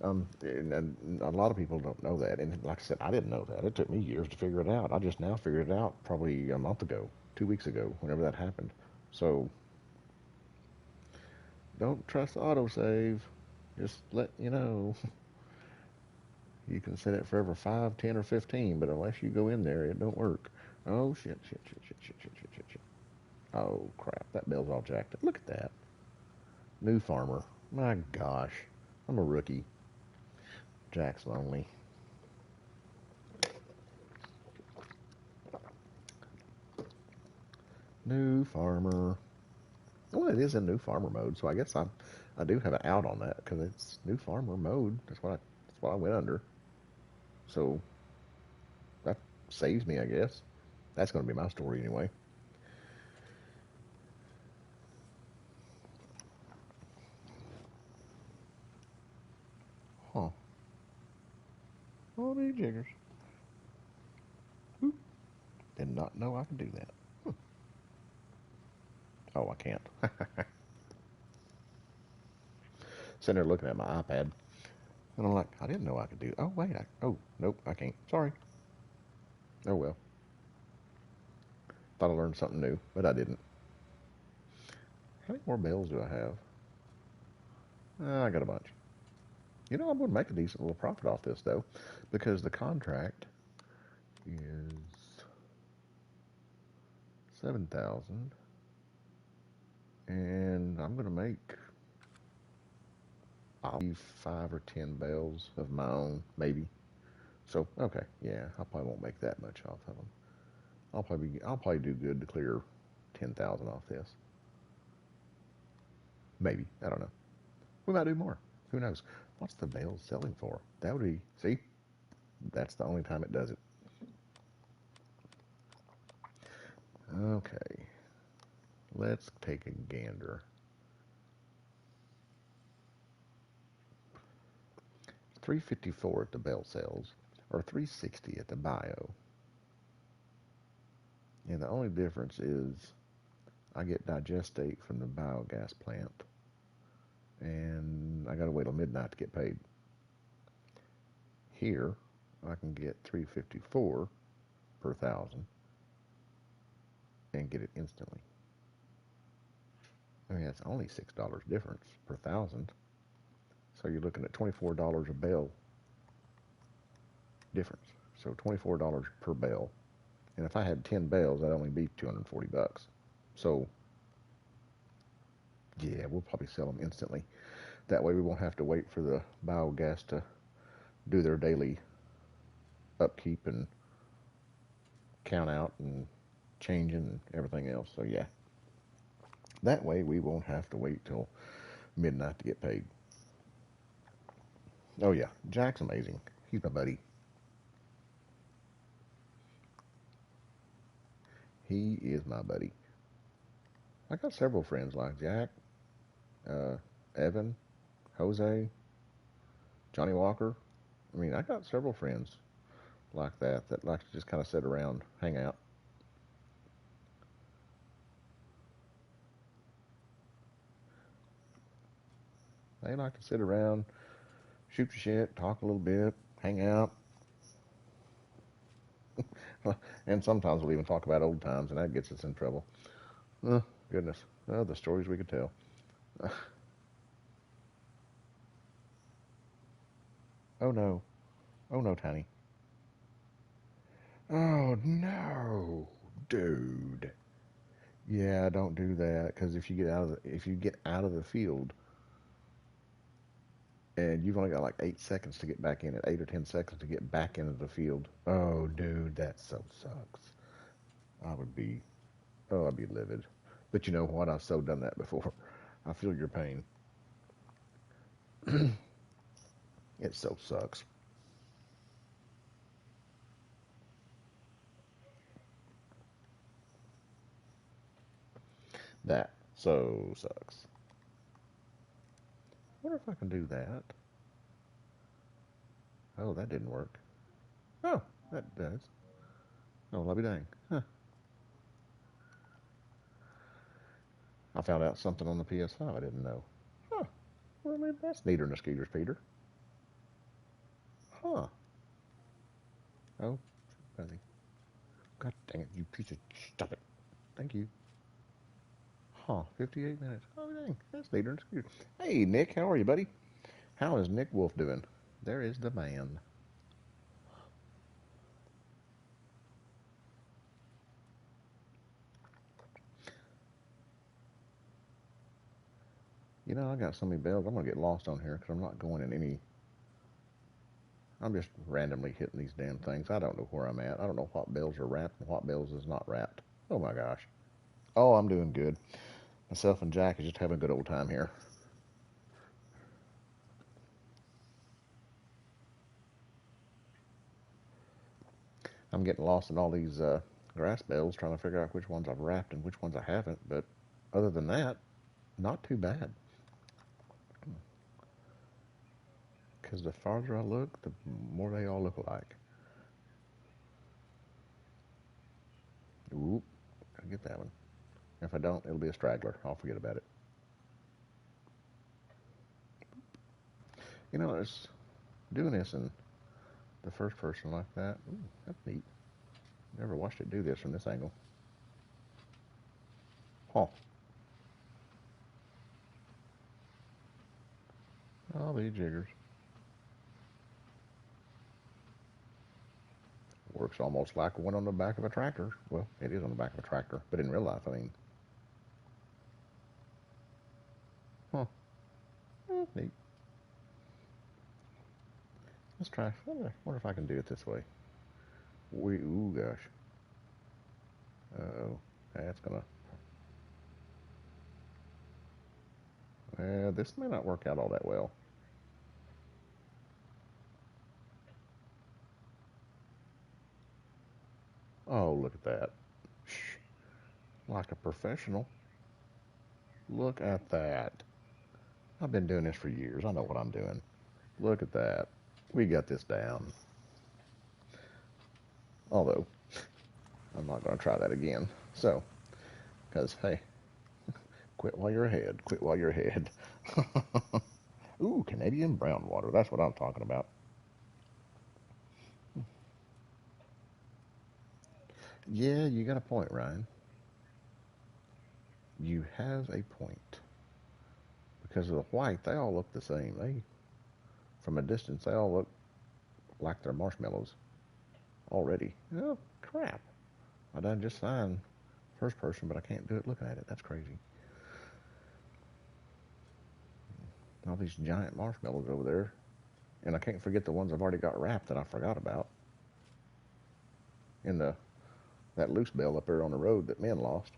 And a lot of people don't know that. And like I said, I didn't know that. It took me years to figure it out. I just now figured it out probably a month ago, 2 weeks ago, whenever that happened. So Don't trust autosave. Just let you know. You can set it for ever 5, 10, or 15, but unless you go in there, it don't work. Oh, shit, shit, shit, shit, shit, shit, shit, shit, shit. Oh, crap. That bell's all jacked up. Look at that. New farmer. My gosh. I'm a rookie. Jack's lonely. New farmer. Well, it is in new farmer mode, so I guess I do have an out on that because it's new farmer mode. That's what I went under. So that saves me, I guess. That's going to be my story anyway. Huh. Oh, me jiggers. Oop. Did not know I could do that. Hmm. Oh, I can't. Sitting there looking at my iPad, and I'm like, I didn't know I could do. Oh wait, oh nope, I can't. Sorry. Oh well. Thought I learned something new, but I didn't. How many more bells do I have? I got a bunch. You know, I'm going to make a decent little profit off this though, because the contract is 7,000, and I'm going to make I'll leave 5 or 10 bells of my own, maybe. So okay, yeah, I probably won't make that much off of them. I'll probably do good to clear 10,000 off this. Maybe, I don't know. We might do more. Who knows? What's the bale selling for? That would be, see, that's the only time it does it. Okay, let's take a gander. 354 at the bale sales, or 360 at the bio. And the only difference is I get digestate from the biogas plant, and I gotta wait till midnight to get paid. Here, I can get 354 per thousand and get it instantly. I mean, that's only $6 difference per thousand. So you're looking at $24 a bale difference. So $24 per bale. And if I had 10 bales, that'd only be 240 bucks. So yeah, we'll probably sell them instantly. That way we won't have to wait for the biogas to do their daily upkeep and count out and changing and everything else. So yeah, that way we won't have to wait till midnight to get paid. Oh yeah, Jack's amazing. He's my buddy. He is my buddy. I got several friends like Jack, uh, Evan, Jose, Johnny Walker. I mean, I got several friends like that like to just kind of sit around, hang out. They like to sit around, shoot the shit, talk a little bit, hang out, and sometimes we'll even talk about old times, and that gets us in trouble. Oh, goodness. Oh, the stories we could tell. Oh no. Oh no, Tiny. Oh no, dude. Yeah, don't do that because if you get out of the field and you've only got like 8 seconds to get back in it, 8 or 10 seconds to get back into the field. Oh, dude, that so sucks. I would be, oh, I'd be livid. But you know what? I've so done that before. I feel your pain. It so sucks. That so sucks. I wonder if I can do that. Oh, that didn't work. Oh, that does. Oh, let me dang. Huh. I found out something on the PS5 I didn't know. Huh. Well, maybe that's neater than the scooters, Peter. Huh. Oh, fuzzy. God dang it, you piece of... Stop it. Thank you. Huh, 58 minutes. Oh, dang, that's neater. It's good. Hey, Nick, how are you, buddy? How is Nick Wolf doing? There is the man. You know, I got so many bells, I'm going to get lost on here because I'm not going in any. I'm just randomly hitting these damn things. I don't know where I'm at. I don't know what bells are wrapped and what bells is not wrapped. Oh my gosh. Oh, I'm doing good. Myself and Jack is just having a good old time here. I'm getting lost in all these grass bells, trying to figure out which ones I've wrapped and which ones I haven't. But other than that, not too bad. Because the farther I look, the more they all look alike. Oop, gotta get that one. If I don't, it'll be a straggler. I'll forget about it. You know, it's doing this in the first person like that. Ooh, that's neat. Never watched it do this from this angle. Huh. I'll be jiggers. Works almost like one on the back of a tractor. Well, it is on the back of a tractor, but in real life, I mean. Huh. Neat. Let's try. I wonder if I can do it this way. Ooh, gosh. Uh-oh. That's gonna. This may not work out all that well. Oh, look at that. Shh. Like a professional. Look at that. I've been doing this for years. I know what I'm doing. Look at that. We got this down. Although, I'm not going to try that again. So, because, hey, quit while you're ahead. Quit while you're ahead. Ooh, Canadian brown water. That's what I'm talking about. Yeah, you got a point, Ryan. You have a point. Because of the white, they all look the same. From a distance, they all look like they're marshmallows already. Oh, crap. I done just signed first person, but I can't do it looking at it. That's crazy. All these giant marshmallows over there. And I can't forget the ones I've already got wrapped that I forgot about. In that loose bell up there on the road that men lost.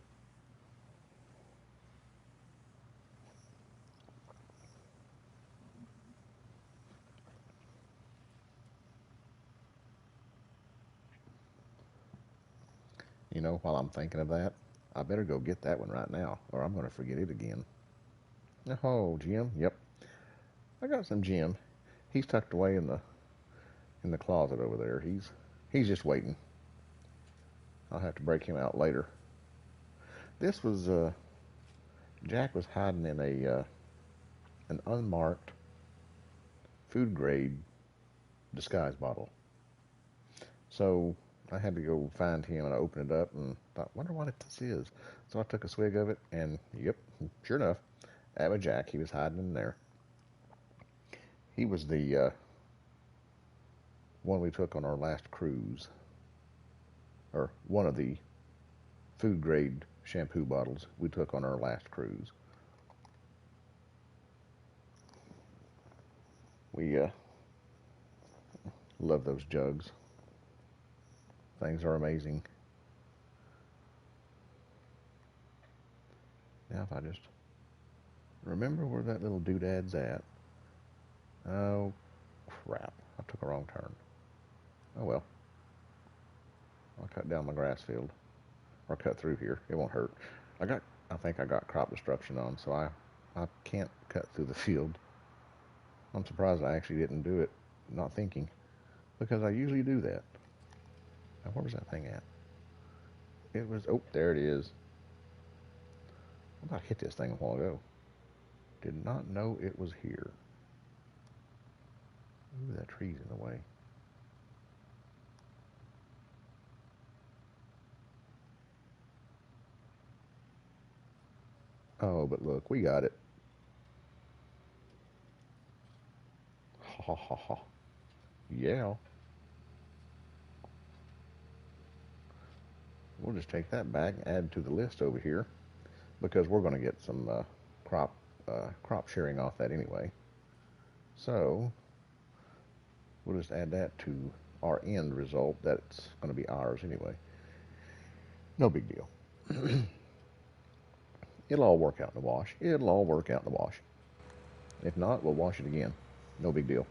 You know, while I'm thinking of that, I better go get that one right now, or I'm going to forget it again. Oh, Jim. Yep, I got some Jim. He's tucked away in the closet over there. He's just waiting. I'll have to break him out later. This was Jack was hiding in a an unmarked food grade disguise bottle. So I had to go find him, and I opened it up and thought, wonder what this is. So I took a swig of it, and yep, sure enough, that was Jack. He was hiding in there. He was the one we took on our last cruise, or one of the food grade shampoo bottles we took on our last cruise. We love those jugs. Things are amazing. Now, if I just remember where that little doodad's at. Oh, crap. I took a wrong turn. Oh, well. I'll cut down my grass field. Or cut through here. It won't hurt. I think I got crop destruction on, so I can't cut through the field. I'm surprised I actually didn't do it, not thinking, because I usually do that. Now, where was that thing at? It was, oh, there it is. I thought I hit this thing a while ago. Did not know it was here. Ooh, that tree's in the way. Oh, but look, we got it. Ha ha ha ha. Yeah. We'll just take that back, add to the list over here, because we're going to get some crop crop sharing off that anyway. So we'll just add that to our end result. That's going to be ours anyway. No big deal. It'll all work out in the wash. It'll all work out in the wash. If not, we'll wash it again. No big deal.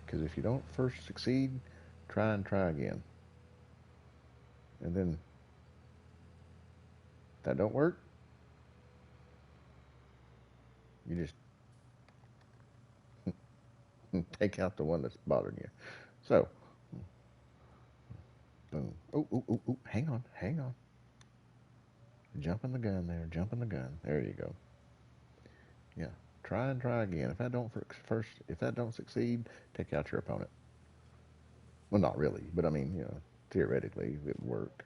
Because if you don't first succeed, try and try again. And then if that don't work, you just take out the one that's bothering you. So, boom. Oh, oh, oh, oh, hang on, hang on. Jumping the gun there, jumping the gun. There you go. Yeah. Try and try again. If that don't succeed, take out your opponent. Well, not really, but I mean, theoretically, it would work.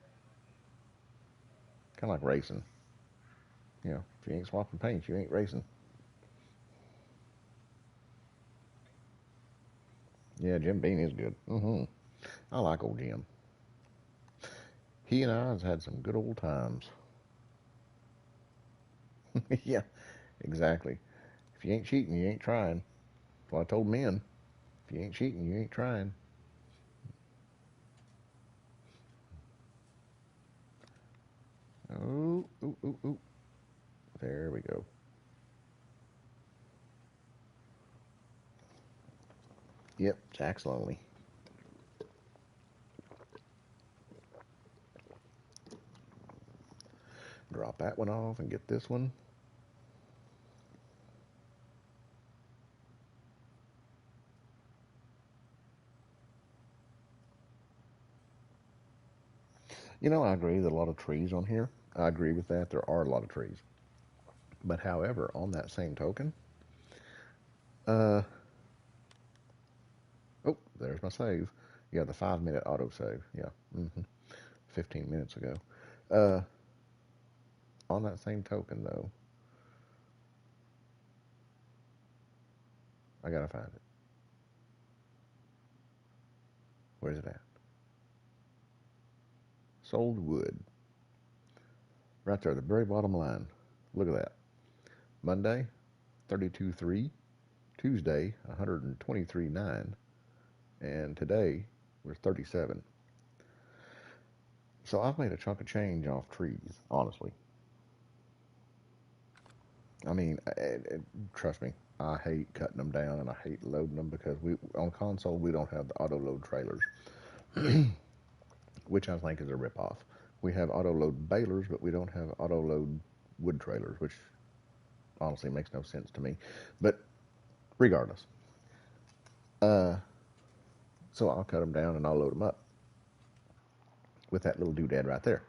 Kind of like racing. If you ain't swapping paint, you ain't racing. Yeah, Jim Bean is good. I like old Jim. He and I has had some good old times. Yeah, exactly. If you ain't cheating, you ain't trying. Well, I told men, if you ain't cheating, you ain't trying. Oh, ooh, ooh, ooh. There we go. Yep, Jack's lonely. Drop that one off and get this one. I agree that a lot of trees on here. I agree with that. There are a lot of trees. But however, on that same token, uh, oh, there's my save. Yeah, the 5 minute auto save. Yeah, 15 minutes ago. Uh, on that same token, though, I gotta find it. Where's it at? Sold wood. Right there, the very bottom line. Look at that. Monday, 32.3. Tuesday, 123.9. And today was 37. So I've made a chunk of change off trees, honestly. I mean, trust me, I hate cutting them down and I hate loading them because we on console we don't have the auto load trailers, which I think is a ripoff. We have auto load balers, but we don't have auto load wood trailers, which honestly makes no sense to me. But regardless, uh, so I'll cut them down and I'll load them up with that little doodad right there.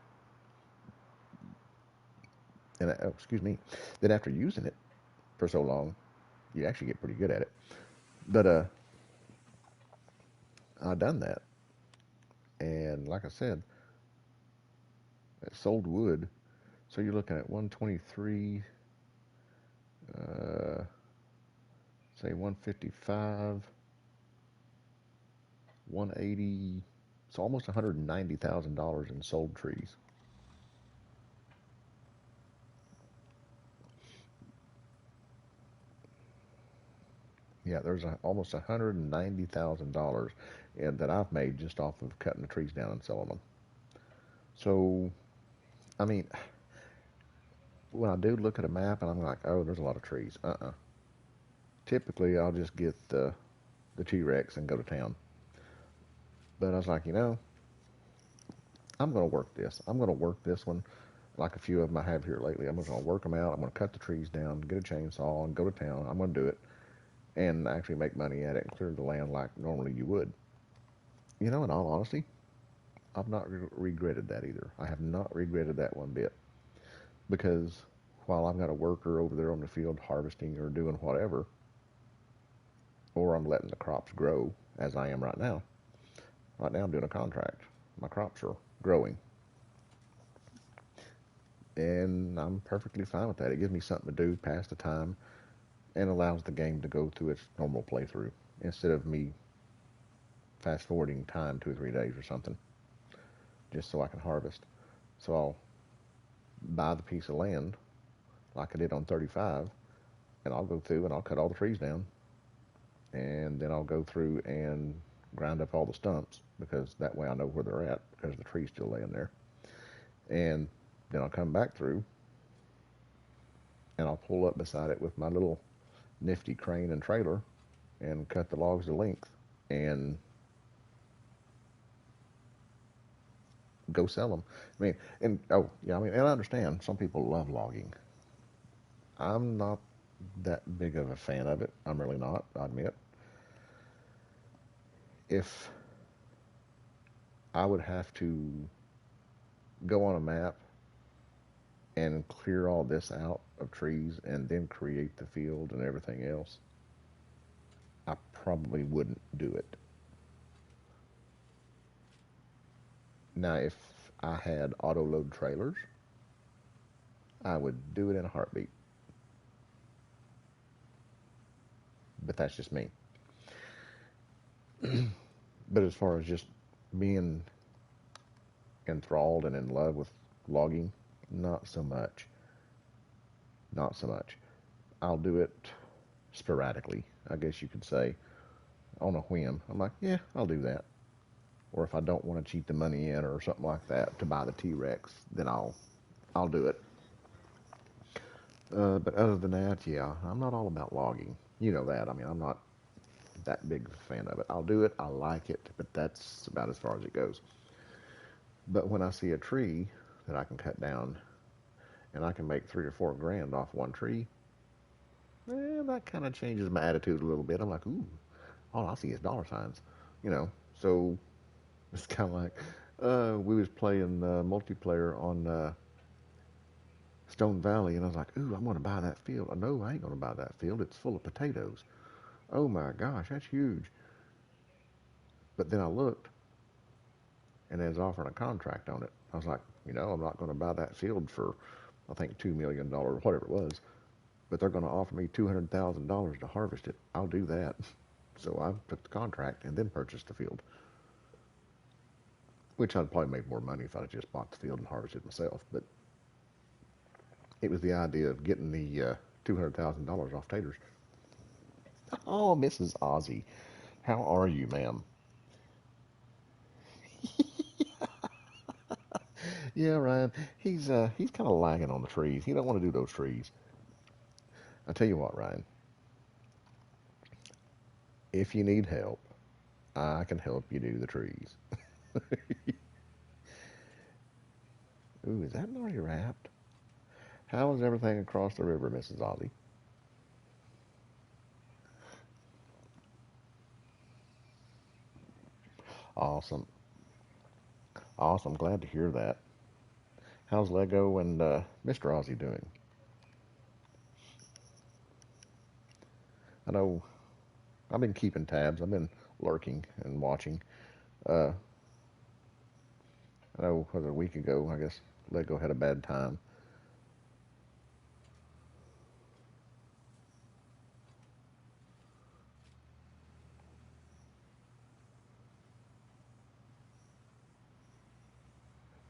And oh, excuse me. Then after using it for so long, you actually get pretty good at it. But I done that, and like I said, it sold wood. So you're looking at 123, uh, say 155, 180. So almost $190,000 in sold trees. Yeah, there's almost $190,000 that I've made just off of cutting the trees down and selling them. So, I mean, when I do look at a map and I'm like, oh, there's a lot of trees. Typically, I'll just get the T-Rex and go to town. But I was like, I'm going to work this. I'm going to work this one like a few of them I have here lately. I'm just going to work them out. I'm going to cut the trees down, get a chainsaw, and go to town. I'm going to do it and actually make money at it and clear the land like normally you would. In all honesty, I've not regretted that either. I have not regretted that one bit because while I've got a worker over there on the field harvesting or doing whatever, or I'm letting the crops grow as I am right now. Right now I'm doing a contract. My crops are growing. and I'm perfectly fine with that. It gives me something to do, pass the time, and allows the game to go through its normal playthrough instead of me fast forwarding time 2 or 3 days or something just so I can harvest. So I'll buy the piece of land like I did on 35, and I'll go through and I'll cut all the trees down, and then I'll go through and grind up all the stumps because that way I know where they're at because the tree's still laying there. And then I'll come back through and I'll pull up beside it with my little nifty crane and trailer and cut the logs to length and go sell them. I mean, and oh yeah, I mean, and I understand some people love logging. I'm not that big of a fan of it. I'm really not, I admit. If I would have to go on a map and clear all this out of trees and then create the field and everything else, I probably wouldn't do it. Now, if I had auto load trailers, I would do it in a heartbeat. But that's just me. But as far as just being enthralled and in love with logging, not so much. Not so much. I'll do it sporadically, I guess you could say, on a whim. I'm like, yeah, I'll do that. Or if I don't want to cheat the money in or something like that to buy the T-Rex, then I'll do it. But other than that, yeah, I'm not all about logging. You know that. I mean, I'm not that big of a fan of it. I'll do it. I like it, but that's about as far as it goes. But when I see a tree that I can cut down and I can make 3 or 4 grand off one tree, that kind of changes my attitude a little bit. I'm like, ooh, all I see is dollar signs, you know. So it's kind of like we was playing multiplayer on Stone Valley, and I was like, ooh, I'm going to buy that field. Oh, no, I ain't going to buy that field. It's full of potatoes. Oh my gosh, that's huge. But then I looked, and they was offering a contract on it. I was like, I'm not going to buy that field for, I think, $2 million, whatever it was. But they're going to offer me $200,000 to harvest it. I'll do that. So I took the contract and then purchased the field, which I'd probably make more money if I'd just bought the field and harvested myself. But it was the idea of getting the $200,000 off taters. Oh, Mrs. Ozzy, how are you, ma'am? Yeah, Ryan. He's kind of lagging on the trees. He don't want to do those trees. I tell you what, Ryan. If you need help, I can help you do the trees. Ooh, is that already wrapped? How is everything across the river, Mrs. Ozzy? Awesome, awesome. Glad to hear that. How's Lego and Mr. Ozzy doing? I know I've been keeping tabs. I've been lurking and watching. Uh, I know was it a week ago. I guess Lego had a bad time.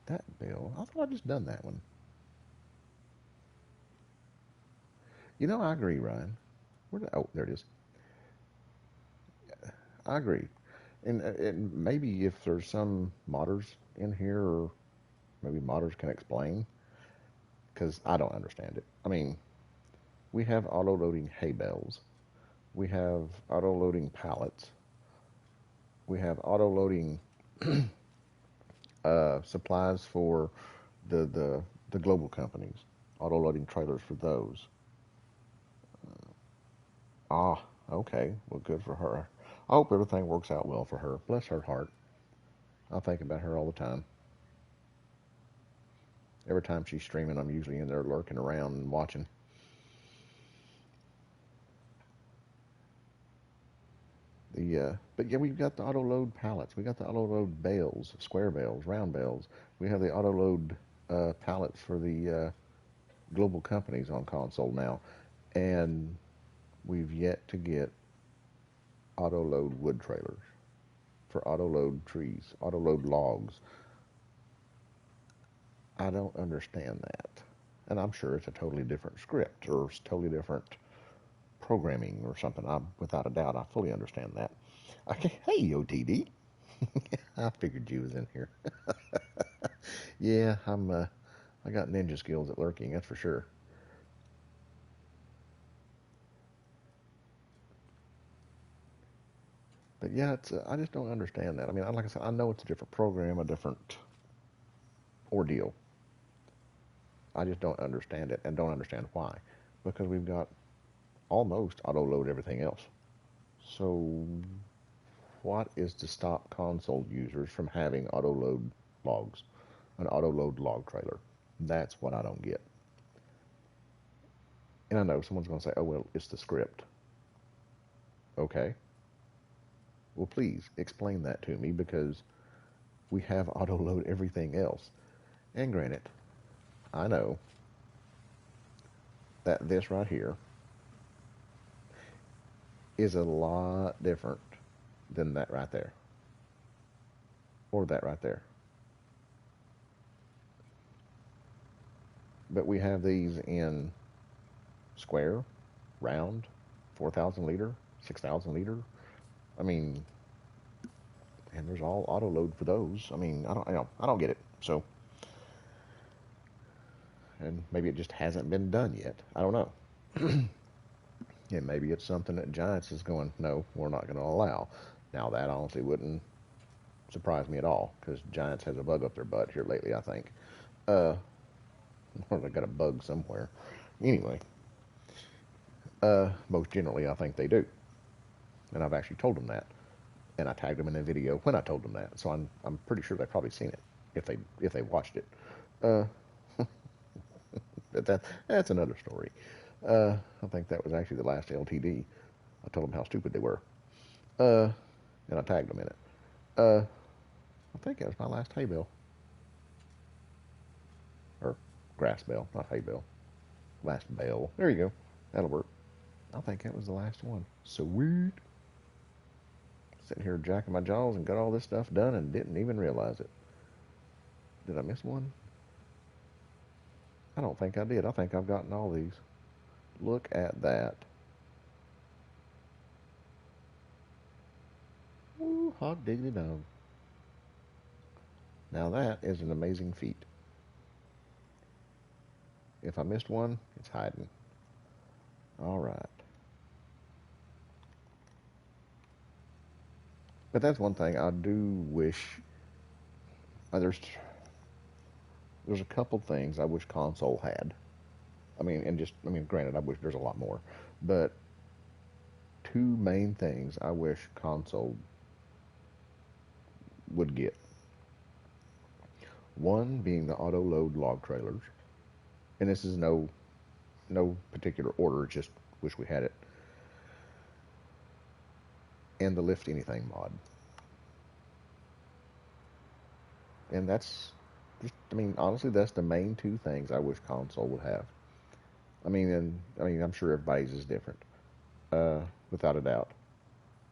That bill. I thought I just done that one. I agree, Ryan. Oh, there it is. I agree. And maybe if there's some modders in here, or maybe modders can explain, because I don't understand it. I mean, we have auto loading hay bales, we have auto loading pallets, we have auto loading supplies for the global companies, auto loading trailers for those. Ah, okay. Well, good for her. I hope everything works out well for her. Bless her heart. I think about her all the time. Every time she's streaming, I'm usually in there lurking around and watching. But yeah, we've got the auto load pallets. We got the auto load bales, square bales, round bales. We have the auto load. pallets for the global companies on console now, and we've yet to get auto load wood trailers for auto load trees, auto load logs. I don't understand that. And I'm sure it's a totally different script or it's totally different programming or something. Without a doubt, I fully understand that. Okay, hey, OTD. I figured you was in here. Yeah, I got ninja skills at lurking, that's for sure. But yeah, I just don't understand that. I mean, like I said, I know it's a different program, a different ordeal. I just don't understand it and don't understand why. Because we've got almost auto load everything else. So what is to stop console users from having auto load logs, an auto load log trailer? That's what I don't get. And I know someone's going to say, oh, well, it's the script. Okay. Well, please explain that to me because we have auto load everything else. And granted, I know that this right here is a lot different than that right there or that right there. But we have these in square, round, 4,000 liter, 6,000 liter. I mean, and there's all auto load for those. I mean, I don't get it. So, and maybe it just hasn't been done yet. I don't know. And maybe it's something that Giants is going, no, we're not going to allow. Now that honestly wouldn't surprise me at all because Giants has a bug up their butt here lately, I think. Uh, or they got a bug somewhere. Anyway, most generally, I think they do, and I've actually told them that, and I tagged them in a video when I told them that. So I'm pretty sure they've probably seen it if they watched it. Uh, but that's another story. I think that was actually the last LTD. I told them how stupid they were, uh, and I tagged them in it. I think that was my last hay bale or grass bale, not hay bale. Last bale. There you go. That'll work. I think that was the last one. Sweet. Sitting here jacking my jaws and got all this stuff done and didn't even realize it. Did I miss one? I don't think I did. I think I've gotten all these. Look at that. Ooh, hot diggity dog. Now that is an amazing feat. If I missed one, it's hiding. All right. But that's one thing I do wish. Uh, there's there's a couple things I wish console had. Granted, I wish there's a lot more, but two main things I wish console would get. One being the auto load log trailers, and this is no particular order, just wish we had it. And the lift anything mod, and honestly, that's the main two things I wish console would have. I'm sure everybody's is different, uh, without a doubt,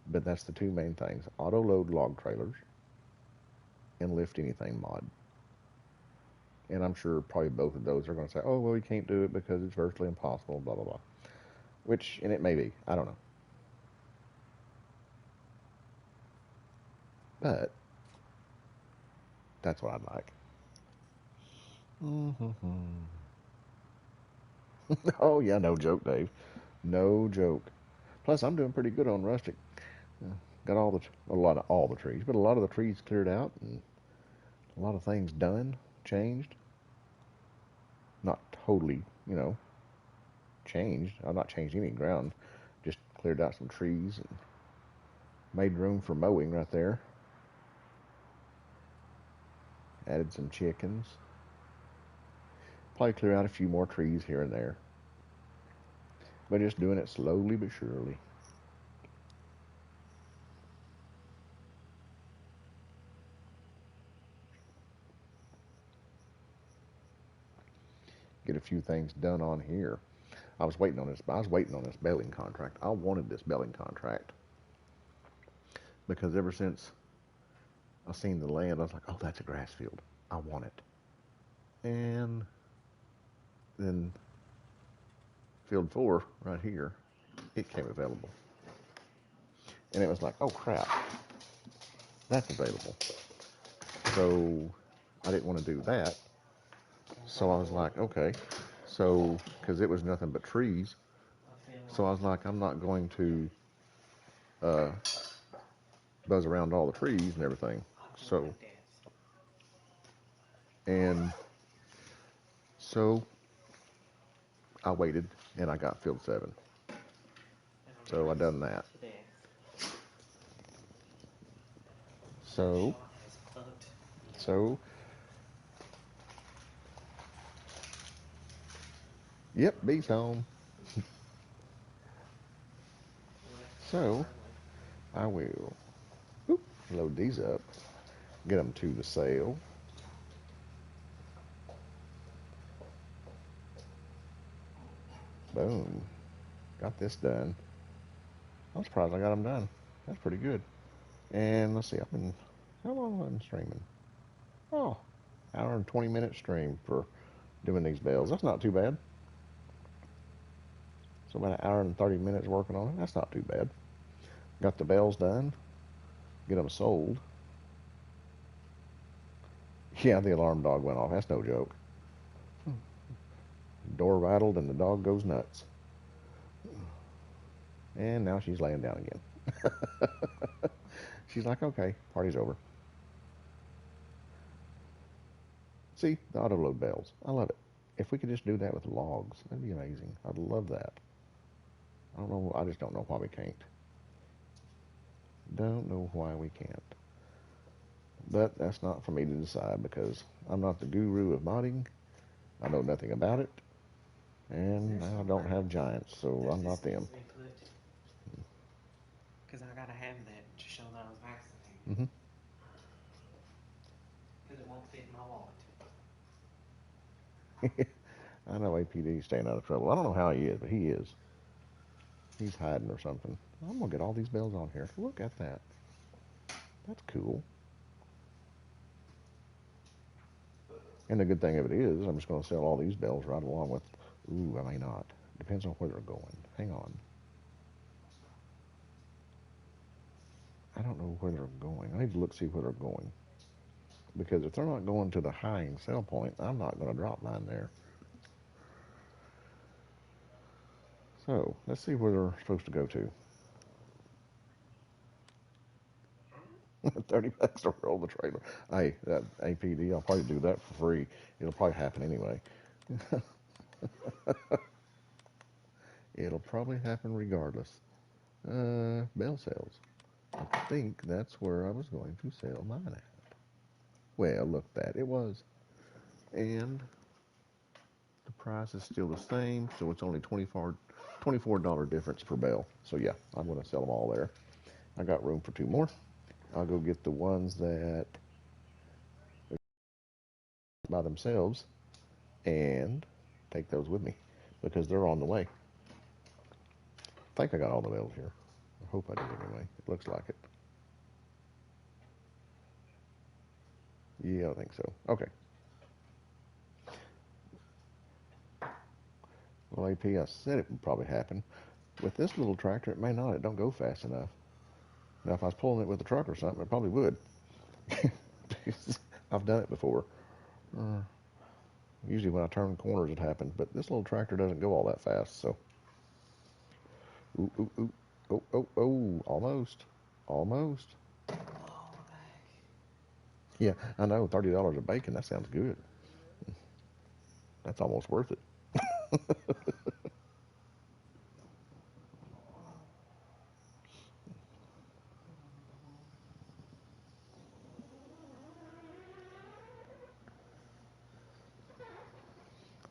but that's the two main things: auto load log trailers and lift anything mod. And I'm sure probably both of those are going to say, oh, well, we can't do it because it's virtually impossible, blah, blah, blah. Which, and it may be. I don't know. But that's what I'd like. Mm-hmm. Oh, yeah, no joke, Dave. No joke. Plus, I'm doing pretty good on Rustic. Uh, got a lot of all the trees, but a lot of the trees cleared out and a lot of things done, changed. Not totally, changed. I've not changed any ground. Just cleared out some trees and made room for mowing right there. Added some chickens. Probably clear out a few more trees here and there. But just doing it slowly but surely. get a few things done on here. I was waiting on this. I was waiting on this baling contract. I wanted this baling contract because ever since I seen the land, I was like, oh, that's a grass field. I want it. And then field 4 right here, it came available. And it was like, oh crap, that's available. So I didn't want to do that. So I was like, okay. So, because it was nothing but trees. So I was like, I'm not going to uh, buzz around all the trees and everything. So, and so I waited and I got field 7. So I done that. So, so, yep, bee's home. So I will load these up, get them to the sale. Boom. Got this done. I'm surprised I got them done. That's pretty good. And let's see, how long have I been streaming? Oh, hour and 20-minute stream for doing these bells. That's not too bad. So about an hour and 30 minutes working on it. That's not too bad. Got the bells done. Get them sold. Yeah, the alarm dog went off. That's no joke. Door rattled and the dog goes nuts. And now she's laying down again. She's like, okay, party's over. See, the auto load bells. I love it. If we could just do that with logs, that'd be amazing. I'd love that. I don't know. I just don't know why we can't. Don't know why we can't. But that's not for me to decide because I'm not the guru of modding. I know nothing about it. And I don't have giants, so I'm not them. Because I gotta have that to show that I was vaccinated. Mm-hmm. Because it won't fit in my wallet. I know APD's staying out of trouble. I don't know how he is, but he is. He's hiding or something. I'm gonna get all these bells on here. Look at that. That's cool. And the good thing of it is, I'm just gonna sell all these bells right along with. Ooh, I may not. Depends on where they're going. Hang on. I don't know where they're going. I need to look see where they're going. Because if they're not going to the high end sell point, I'm not gonna drop mine there. So let's see where they're supposed to go to. 30 bucks to roll the trailer. Hey, that APD, I'll probably do that for free. It'll probably happen anyway. It'll probably happen regardless. Bell sales. I think that's where I was going to sell mine at. Well, look that it was, and the price is still the same, so it's only $24 difference per bell. So yeah, I'm going to sell them all there. I got room for 2 more. I'll go get the ones that by themselves and take those with me because they're on the way. I think I got all the bells here. I hope I did anyway. It looks like it. Yeah, I think so. Okay. Well, AP, I said it would probably happen. With this little tractor, it may not. It don't go fast enough. Now, if I was pulling it with a truck or something, it probably would. I've done it before. Uh, Usually when I turn corners, it happens. But this little tractor doesn't go all that fast. So, ooh, ooh, ooh. Oh, oh, oh. Almost. Almost. Oh, Yeah, I know. $30 a bacon. That sounds good. That's almost worth it.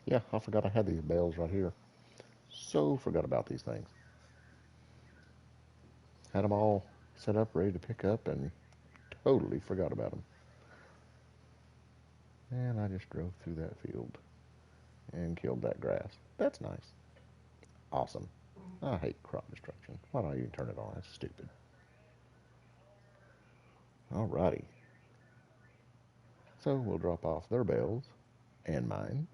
Yeah, I forgot I had these bales right here. So forgot about these things. Had them all set up, ready to pick up, and totally forgot about them. And I just drove through that field. and killed that grass. That's nice. Awesome. I hate crop destruction. Why don't I even turn it on? That's stupid. Alrighty. So we'll drop off their bales and mine,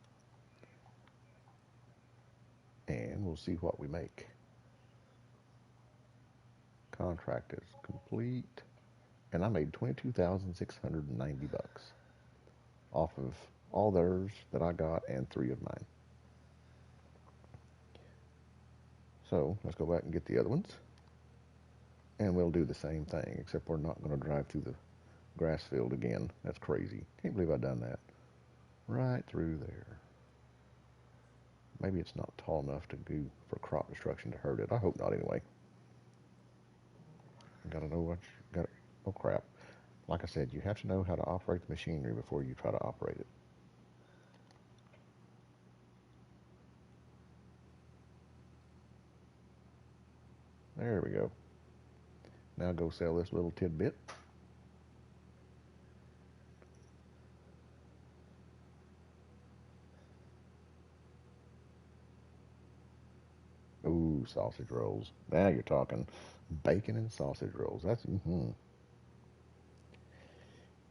and we'll see what we make. Contract is complete, and I made 22,690 bucks off of all theirs that I got and three of mine. So let's go back and get the other ones, and we'll do the same thing, except we're not going to drive through the grass field again. That's crazy. Can't believe I've done that. Right through there. Maybe it's not tall enough to do for crop destruction to hurt it. I hope not anyway. Gotta know what you got. Oh crap. Like I said, you have to know how to operate the machinery before you try to operate it. There we go. Now go sell this little tidbit. Ooh, sausage rolls. Now you're talking bacon and sausage rolls. That's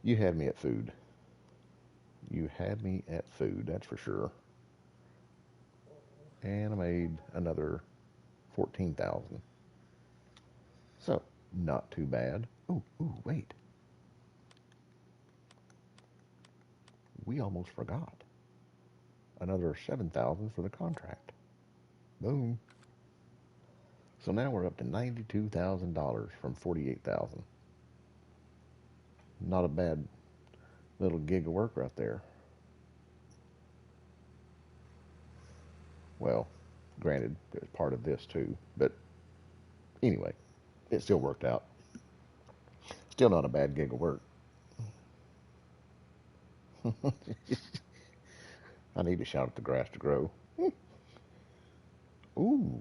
You had me at food. You had me at food, that's for sure. And I made another 14,000. So, not too bad. Ooh, wait. We almost forgot. Another 7,000 for the contract. Boom. So now we're up to $92,000 from 48,000. Not a bad little gig of work right there. Well, granted, it's part of this too, but anyway, it still worked out. Still not a bad gig of work. I need to shout at the grass to grow. Ooh,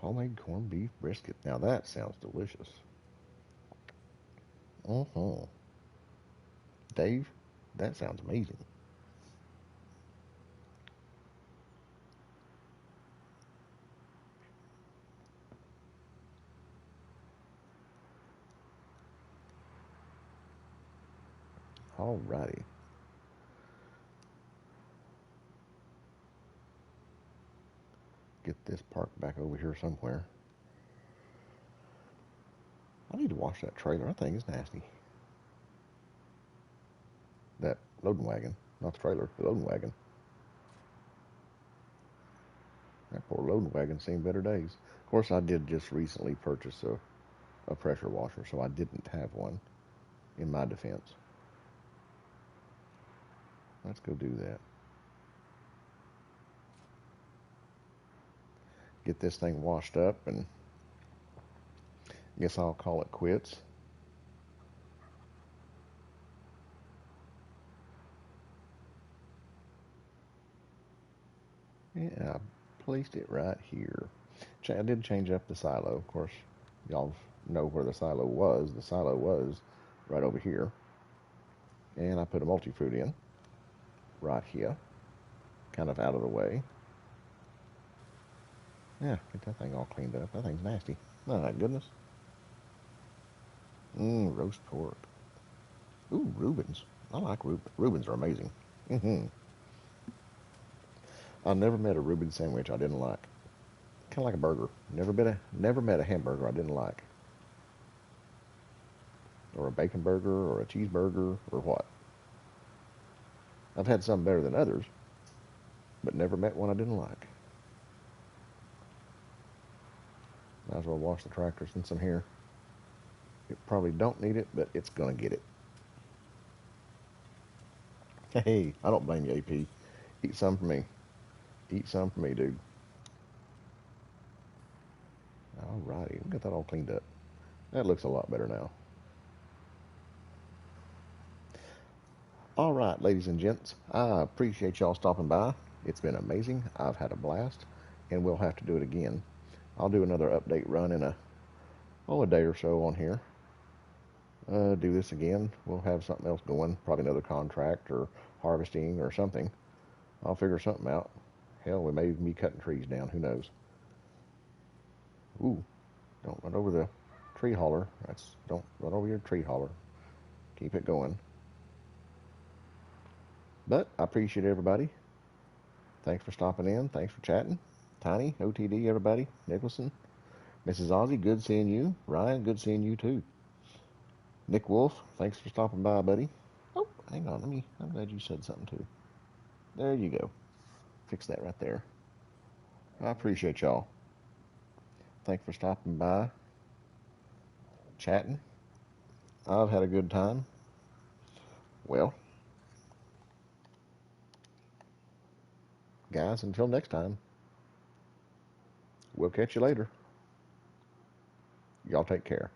homemade corned beef brisket. Now that sounds delicious. Uh-huh. Dave, that sounds amazing. Alrighty. Get this parked back over here somewhere. I need to wash that trailer. That thing is nasty. That loading wagon. Not the trailer, the loading wagon. That poor loading wagon's seen better days. Of course, I did just recently purchase a pressure washer, so I didn't have one in my defense. Let's go do that. Get this thing washed up, and I guess I'll call it quits. Yeah, I placed it right here. I did change up the silo. Of course, y'all know where the silo was. The silo was right over here. And I put a multi-fruit in right here, kind of out of the way. Yeah, get that thing all cleaned up. That thing's nasty. Oh, my goodness. Roast pork. Ooh, Reubens. I like Reubens. Reubens are amazing. I never met a Reuben sandwich I didn't like. Kind of like a burger. Never met a hamburger I didn't like. Or a bacon burger, or a cheeseburger, or what. I've had some better than others, but never met one I didn't like. Might as well wash the tractor since I'm here. It probably don't need it, but it's gonna get it. Hey, I don't blame you, AP. Eat some for me. Eat some for me, dude. Alrighty, we got that all cleaned up. That looks a lot better now. All right, ladies and gents, I appreciate y'all stopping by. It's been amazing. I've had a blast, and we'll have to do it again. I'll do another update run in a day or so on here. Do this again. We'll have something else going, probably another contract or harvesting or something. I'll figure something out. Hell, we may even be cutting trees down. Who knows? Ooh, don't run over the tree hauler. Don't run over your tree hauler. Keep it going. But I appreciate everybody. Thanks for stopping in. Thanks for chatting. Tiny, OTD, everybody. Nicholson, Mrs. Ozzy, good seeing you. Ryan, good seeing you too. Nick Wolf, thanks for stopping by, buddy. Oh, hang on. I'm glad you said something too. There you go. Fix that right there. I appreciate y'all. Thanks for stopping by, chatting. I've had a good time. Well, guys, until next time, we'll catch you later. Y'all take care.